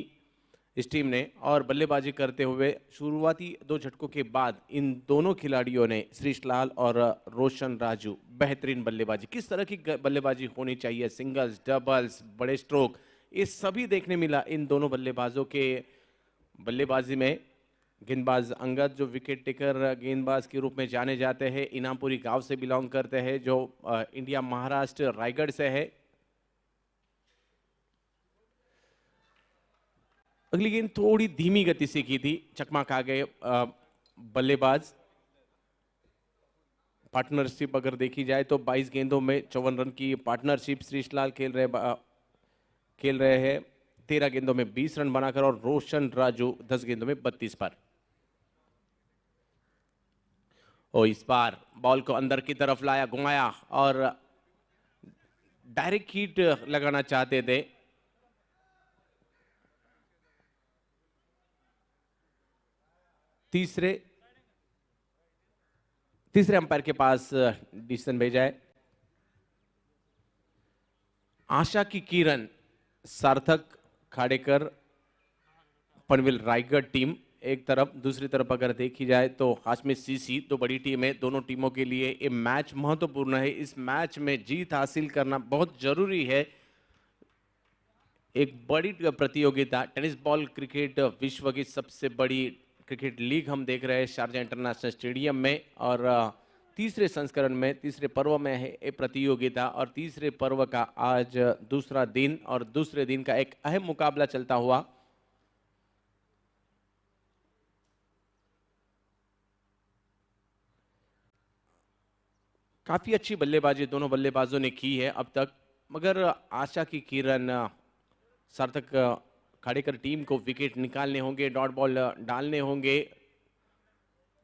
इस टीम ने और बल्लेबाजी करते हुए शुरुआती 2 झटकों के बाद इन दोनों खिलाड़ियों ने, श्रीश लाल और रोशन राजू, बेहतरीन बल्लेबाजी। किस तरह की बल्लेबाजी होनी चाहिए, सिंगल्स, डबल्स, बड़े स्ट्रोक, ये सभी देखने मिला इन दोनों बल्लेबाजों के बल्लेबाजी में। गेंदबाज अंगद जो विकेट टेकर गेंदबाज के रूप में जाने जाते हैं, इनामपुरी गांव से बिलोंग करते हैं, जो इंडिया महाराष्ट्र रायगढ़ से है। अगली गेंद थोड़ी धीमी गति से की थी, चकमा खा गए बल्लेबाज। पार्टनरशिप अगर देखी जाए तो 22 गेंदों में 54 रन की पार्टनरशिप श्रीश लाल खेल रहे हैं 13 गेंदों में 20 रन बनाकर, और रोशन राजू 10 गेंदों में 32 पर। और इस बार बॉल को अंदर की तरफ लाया, घुमाया और डायरेक्ट हिट लगाना चाहते थे। तीसरे अंपायर के पास डिसीजन भेजा है। आशा की किरण, सार्थक खाड़ेकर, पनवेल रायगढ़ टीम एक तरफ, दूसरी तरफ अगर देखी जाए तो हाशमी सीसी, तो बड़ी टीम है। दोनों टीमों के लिए ये मैच महत्वपूर्ण है। इस मैच में जीत हासिल करना बहुत जरूरी है। एक बड़ी प्रतियोगिता, टेनिस बॉल क्रिकेट विश्व की सबसे बड़ी क्रिकेट लीग हम देख रहे हैं शारजा इंटरनेशनल स्टेडियम में, और तीसरे संस्करण में, तीसरे पर्व में है ये प्रतियोगिता। और तीसरे पर्व का आज दूसरा दिन, और दूसरे दिन का एक अहम मुकाबला चलता हुआ। काफी अच्छी बल्लेबाजी दोनों बल्लेबाजों ने की है अब तक, मगर आशा की किरण, सार्थक खाड़ेकर टीम को विकेट निकालने होंगे, डॉट बॉल डालने होंगे,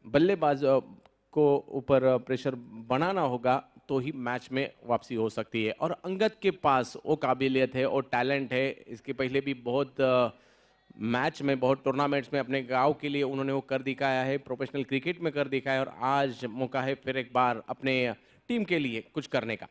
बल्लेबाज को ऊपर प्रेशर बनाना होगा, तो ही मैच में वापसी हो सकती है। और अंगद के पास वो काबिलियत है और टैलेंट है। इसके पहले भी बहुत मैच में, बहुत टूर्नामेंट्स में अपने गांव के लिए उन्होंने वो कर दिखाया है, प्रोफेशनल क्रिकेट में कर दिखाया है, और आज मौका है फिर एक बार अपने टीम के लिए कुछ करने का।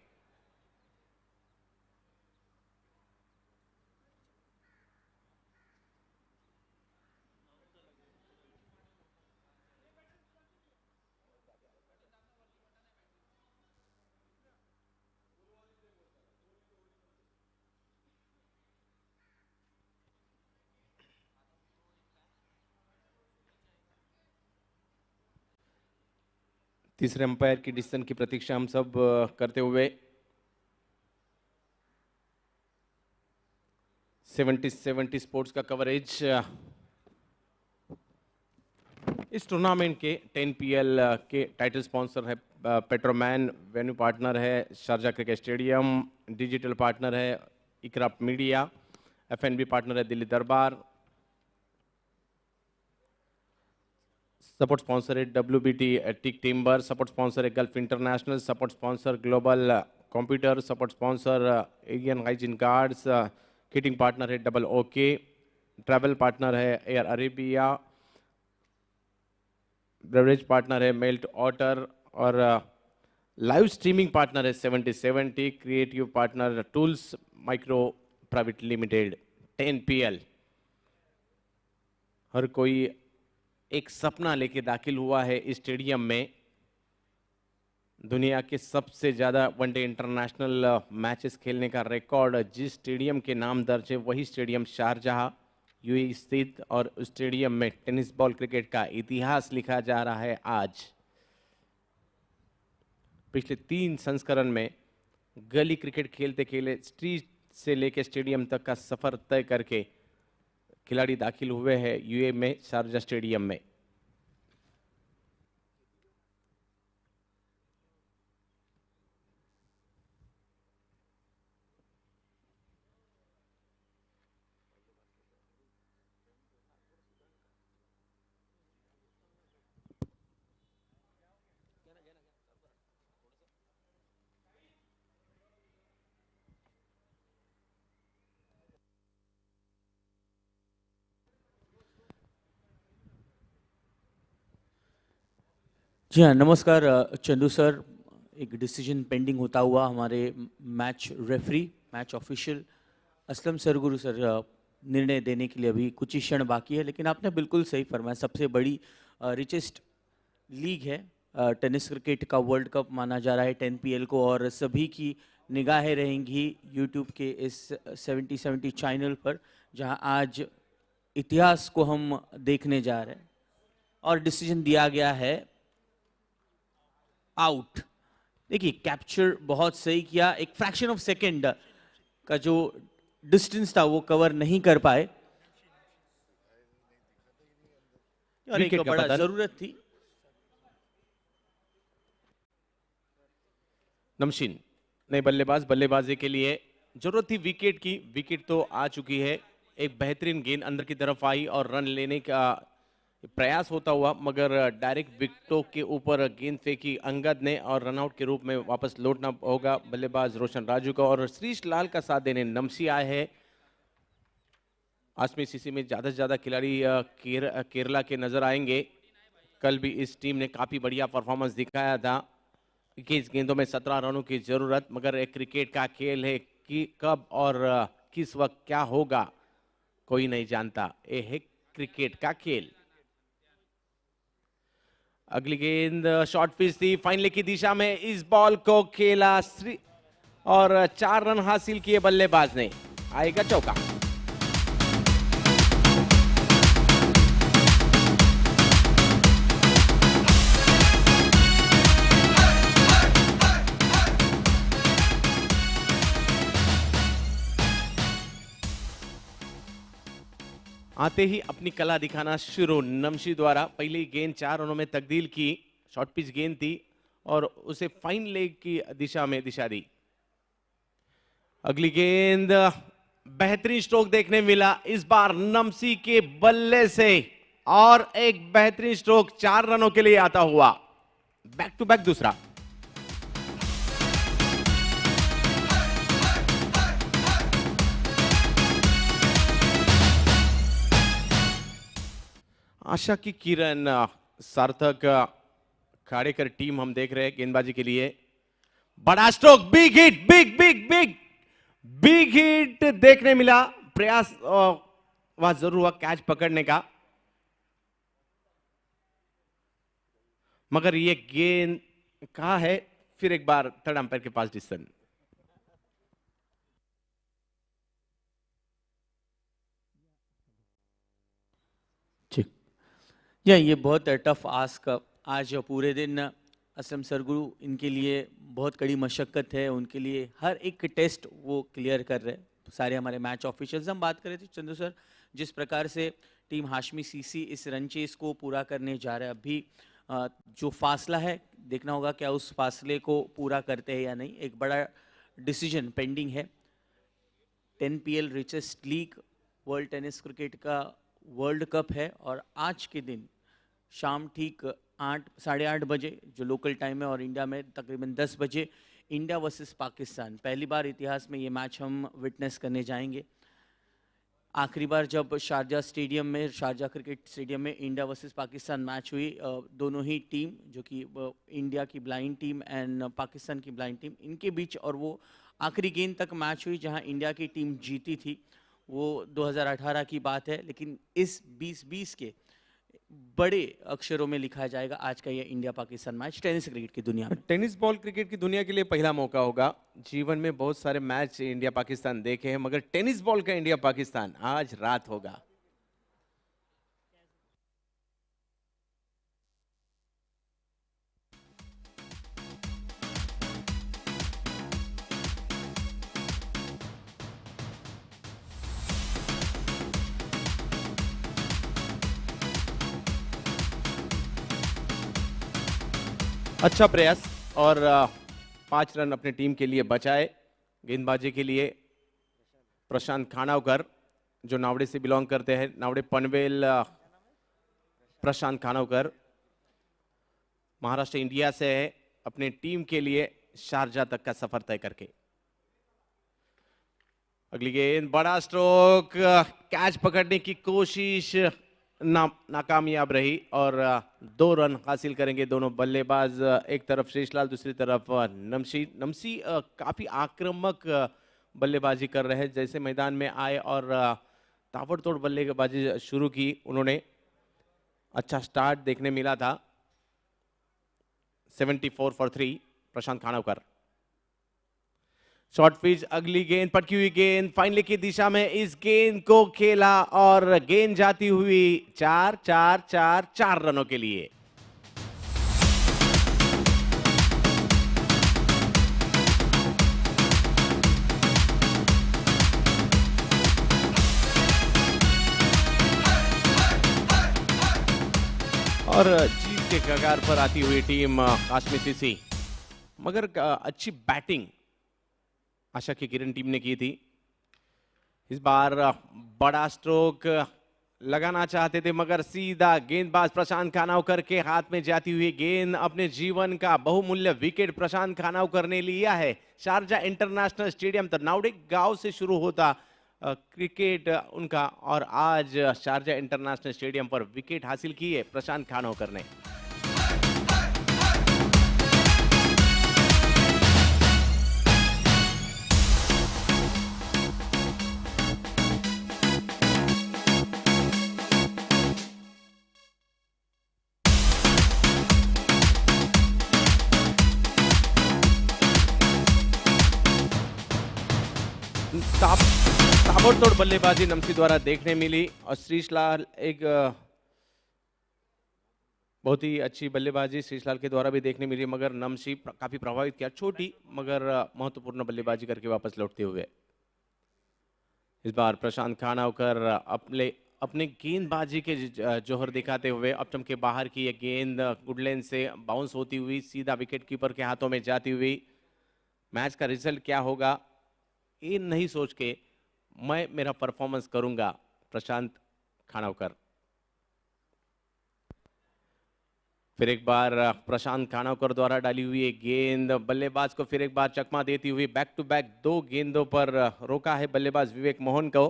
तीसरे अंपायर की डिसीजन की प्रतीक्षा हम सब करते हुए 70 स्पोर्ट्स का कवरेज इस टूर्नामेंट के 10 PL के टाइटल स्पॉन्सर है पेट्रोमैन, वेन्यू पार्टनर है Sharjah Cricket Stadium, digital partner है इकरा मीडिया, FNB पार्टनर है दिल्ली दरबार, सपोर्ट स्पॉन्सर है WBT Teak Timber, support sponsor है Gulf International, support sponsor Global Computer, support sponsor एरियन हाइजीन गार्ड्स, किटिंग पार्टनर है डबल OK, ट्रैवल पार्टनर है एयर अरेबिया, बेवरेज पार्टनर है मेल्ट ऑटर, और लाइव स्ट्रीमिंग पार्टनर है 70/70, creative partner Tools Micro Private Limited. 10 PL हर कोई एक सपना लेके दाखिल हुआ है इस स्टेडियम में। दुनिया के सबसे ज़्यादा वनडे इंटरनेशनल मैचेस खेलने का रिकॉर्ड जिस स्टेडियम के नाम दर्ज है वही स्टेडियम शारजाह UAE स्थित, और उस स्टेडियम में टेनिस बॉल क्रिकेट का इतिहास लिखा जा रहा है आज। पिछले 3 संस्करण में गली क्रिकेट खेलते खेले स्ट्रीट से लेकर स्टेडियम तक का सफर तय करके खिलाड़ी दाखिल हुए हैं UAE में शारजा स्टेडियम में। जी हाँ, नमस्कार चंदू सर। एक डिसीजन पेंडिंग होता हुआ हमारे match referee, match official Aslam Sarguru sir निर्णय देने के लिए अभी कुछ ही क्षण बाकी है, लेकिन आपने बिल्कुल सही फरमाया। सबसे बड़ी रिचेस्ट लीग है टेनिस क्रिकेट का, वर्ल्ड कप माना जा रहा है 10 PL को, और सभी की निगाहें रहेंगी यूट्यूब के इस 70 चैनल पर, जहां आज इतिहास को हम देखने जा रहे हैं। और डिसीजन दिया गया है आउट। देखिए, कैप्चर बहुत सही किया, एक फ्रैक्शन ऑफ सेकंड का जो डिस्टेंस था वो कवर नहीं कर पाए, और एक विकेट का बड़ा पतन। जरूरत थी। नमशीन नए बल्लेबाज, बल्लेबाजी के लिए जरूरत थी विकेट की। विकेट तो आ चुकी है। एक बेहतरीन गेंद अंदर की तरफ आई और रन लेने का प्रयास होता हुआ, मगर डायरेक्ट विकेटों के ऊपर गेंद फेंकी अंगद ने, और रनआउट के रूप में वापस लौटना होगा बल्लेबाज रोशन राजू का। और श्रीश लाल का साथ देने नमसी आए हैं। आज में सीसी में ज्यादा से ज्यादा खिलाड़ी केरला के नजर आएंगे। कल भी इस टीम ने काफी बढ़िया परफॉर्मेंस दिखाया था। 21 गेंदों में 17 रनों की जरूरत, मगर एक क्रिकेट का खेल है कि कब और किस वक्त क्या होगा कोई नहीं जानता। ये है क्रिकेट का खेल। अगली गेंद शॉर्ट पिच थी, फाइनल की दिशा में इस बॉल को खेला और 4 रन हासिल किए बल्लेबाज ने। आएगा चौका। आते ही अपनी कला दिखाना शुरू नमशी द्वारा। पहली गेंद 4 रनों में तब्दील की, शॉर्ट पिच गेंद थी और उसे फाइन लेग की दिशा में दिशा दी। अगली गेंद बेहतरीन स्ट्रोक देखने मिला इस बार नमसी के बल्ले से, और एक बेहतरीन स्ट्रोक 4 रनों के लिए आता हुआ। बैक टू बैक दूसरा। आशा की किरण, सार्थक खाड़ेकर टीम हम देख रहे हैं गेंदबाजी के लिए। बड़ा stroke, big hit, big hit देखने मिला। प्रयास वह जरूर हुआ कैच पकड़ने का, मगर ये गेंद कहां है। फिर एक बार थर्ड अंपायर के पास डिसीजन। ये बहुत टफ आस्क। आज पूरे दिन असलम सरगुरु इनके लिए बहुत कड़ी मशक्कत है, उनके लिए हर एक टेस्ट वो क्लियर कर रहे हैं। सारे हमारे मैच ऑफिशियल्स, हम बात कर रहे थे चंदू सर, जिस प्रकार से टीम हाशमी सीसी इस रन चेस को पूरा करने जा रहा है। अभी जो फासला है देखना होगा क्या उस फासले को पूरा करते हैं या नहीं। एक बड़ा डिसीजन पेंडिंग है। 10 PL richest league world tennis cricket का वर्ल्ड कप है, और आज के दिन शाम ठीक 8-8:30 बजे जो लोकल टाइम है, और इंडिया में तकरीबन 10 बजे इंडिया वर्सेस पाकिस्तान। पहली बार इतिहास में ये मैच हम विटनेस करने जाएंगे। आखिरी बार जब शारजा स्टेडियम में, शारजा क्रिकेट स्टेडियम में इंडिया वर्सेस पाकिस्तान मैच हुई, दोनों ही टीम जो कि इंडिया की ब्लाइंड टीम एंड पाकिस्तान की ब्लाइंड टीम, इनके बीच, और वो आखिरी गेंद तक मैच हुई जहां इंडिया की टीम जीती थी। वो 2018 की बात है, लेकिन इस 2020 के बड़े अक्षरों में लिखा जाएगा आज का ये India Pakistan match tennis cricket की दुनिया में। टेनिस बॉल क्रिकेट की दुनिया के लिए पहला मौका होगा। जीवन में बहुत सारे मैच इंडिया पाकिस्तान देखे हैं, मगर टेनिस बॉल का इंडिया पाकिस्तान आज रात होगा। अच्छा प्रयास, और 5 रन अपने टीम के लिए बचाए। गेंदबाजी के लिए प्रशांत खानावकर जो नावड़े से बिलोंग करते हैं, नावड़े पनवेल प्रशांत खानावकर महाराष्ट्र इंडिया से है, अपने टीम के लिए शारजा तक का सफर तय करके। अगली गेंद बड़ा स्ट्रोक, कैच पकड़ने की कोशिश नाकामयाब रही और 2 रन हासिल करेंगे दोनों बल्लेबाज। एक तरफ शेषलाल, दूसरी तरफ नमसी काफी आक्रामक बल्लेबाजी कर रहे हैं। जैसे मैदान में आए और ताबड़तोड़ बल्लेबाजी शुरू की उन्होंने, अच्छा स्टार्ट देखने मिला था। 74 फॉर 3 प्रशांत खानवकर। शॉर्ट पिच, अगली गेंद, पटकी हुई गेंद फाइनली की दिशा में इस गेंद को खेला और गेंद जाती हुई 4 रनों के लिए। और जीत के कगार पर आती हुई टीम काश्मीर सीसी, मगर अच्छी बैटिंग आशा की किरण टीम ने की थी। इस बार बड़ा स्ट्रोक लगाना चाहते थे मगर सीधा गेंदबाज प्रशांत खानवकर के हाथ में जाती हुई गेंद, अपने जीवन का बहुमूल्य विकेट प्रशांत खानवकर ने लिया है। शारजा इंटरनेशनल स्टेडियम तरनाउडी गांव से शुरू होता क्रिकेट उनका, और आज शारजा इंटरनेशनल स्टेडियम पर विकेट हासिल की है प्रशांत खानवकर ने। ताबड़तोड़ बल्लेबाजी नमसी द्वारा देखने मिली और श्रीशलाल एक बहुत ही अच्छी बल्लेबाजी श्रीशलाल के द्वारा भी देखने मिली, मगर नमसी काफी प्रभावित किया। छोटी मगर महत्वपूर्ण बल्लेबाजी करके वापस लौटते हुए इस बार प्रशांत खानवकर अपने गेंदबाजी के जौहर दिखाते हुए अपटम के बाहर की यह गेंद गुडलैंड से बाउंस होती हुई सीधा विकेट कीपर के हाथों में जाती हुई। मैच का रिजल्ट क्या होगा ये नहीं सोच के मैं मेरा परफॉर्मेंस करूंगा प्रशांत खानवकर। फिर एक बार प्रशांत खानवकर द्वारा डाली हुई एक गेंद बल्लेबाज को फिर एक बार चकमा देती हुई बैक टू बैक 2 गेंदों पर रोका है बल्लेबाज विवेक मोहन को।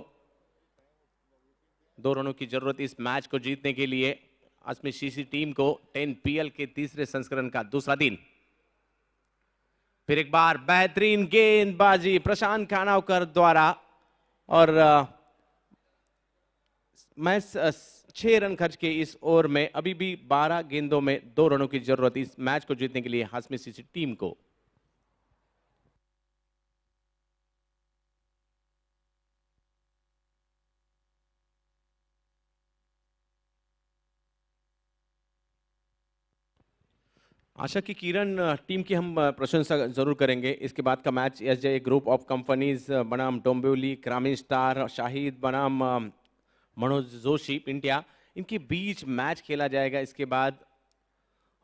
2 रनों की जरूरत इस मैच को जीतने के लिए असमी सीसी टीम को 10 पीएल के तीसरे संस्करण का दूसरा दिन। फिर एक बार बेहतरीन गेंदबाजी प्रशांत खानवकर द्वारा और मैं 6 रन खर्च के इस ओवर में अभी भी 12 गेंदों में 2 रनों की जरूरत इस मैच को जीतने के लिए हाशमी सीसी टीम को। आशा की किरण टीम की हम प्रशंसा जरूर करेंगे। इसके बाद का match SJ group of companies बनाम डोंबिवली ग्रामीण स्टार शाहिद बनाम मनोज जोशी इंडिया, इनके बीच मैच खेला जाएगा इसके बाद।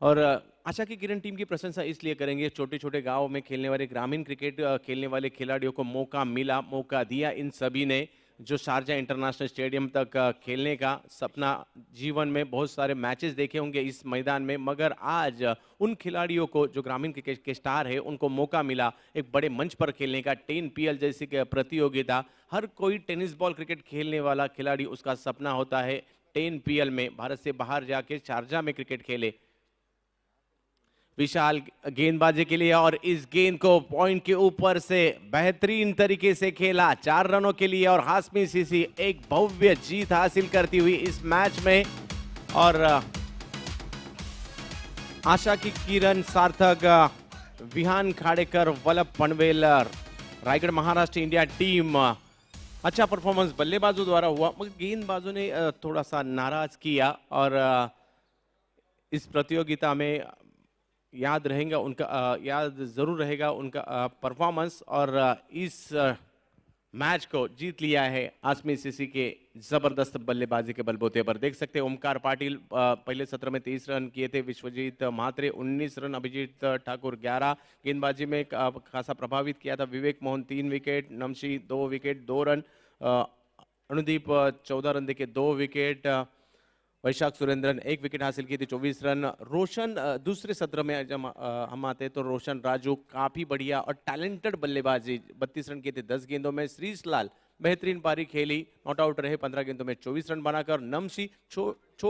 और आशा की किरण टीम की प्रशंसा इसलिए करेंगे, छोटे छोटे गांव में खेलने वाले ग्रामीण क्रिकेट खेलने वाले खिलाड़ियों को मौका दिया इन सभी ने, जो शारजा इंटरनेशनल स्टेडियम तक खेलने का सपना, जीवन में बहुत सारे मैचेस देखे होंगे इस मैदान में, मगर आज उन खिलाड़ियों को जो ग्रामीण क्रिकेट के स्टार है उनको मौका मिला एक बड़े मंच पर खेलने का। 10 पीएल जैसी प्रतियोगिता, हर कोई टेनिस बॉल क्रिकेट खेलने वाला खिलाड़ी उसका सपना होता है 10 पीएल में भारत से बाहर जाके शारजा में क्रिकेट खेले। विशाल गेंदबाजी के लिए और इस गेंद को पॉइंट के ऊपर से बेहतरीन तरीके से खेला 4 रनों के लिए, और हाशमी सीसी एक भव्य जीत हासिल करती हुई इस मैच में। और आशा की किरण सार्थक, विहान खाड़ेकर, वल्लभ पनवेल, रायगढ़ महाराष्ट्र इंडिया टीम, अच्छा परफॉर्मेंस बल्लेबाजों द्वारा हुआ मगर गेंदबाजों ने थोड़ा सा नाराज किया। और इस प्रतियोगिता में याद जरूर रहेगा उनका परफॉर्मेंस, और इस मैच को जीत लिया है हाशमी सीसी के जबरदस्त बल्लेबाजी के बलबूते पर। देख सकते हैं ओमकार पाटिल पहले सत्र में 30 रन किए थे, विश्वजीत म्हात्रे 19 रन, अभिजीत ठाकुर 11, गेंदबाजी में खासा प्रभावित किया था Vivek Mohan 3 wicket, Namsi 2 wicket 2 run, Anudeep 14 run देके 2 विकेट, वैशाख सुरेंद्रन 1 विकेट हासिल की थी 24 रन। रोशन दूसरे सत्र में जब हम आते तो रोशन राजू काफी बढ़िया और टैलेंटेड बल्लेबाजी 32 रन किए थे 10 गेंदों में। श्रीशलाल बेहतरीन पारी खेली, नॉट आउट रहे 15 गेंदों में 24 रन बनाकर। नमशी छोटी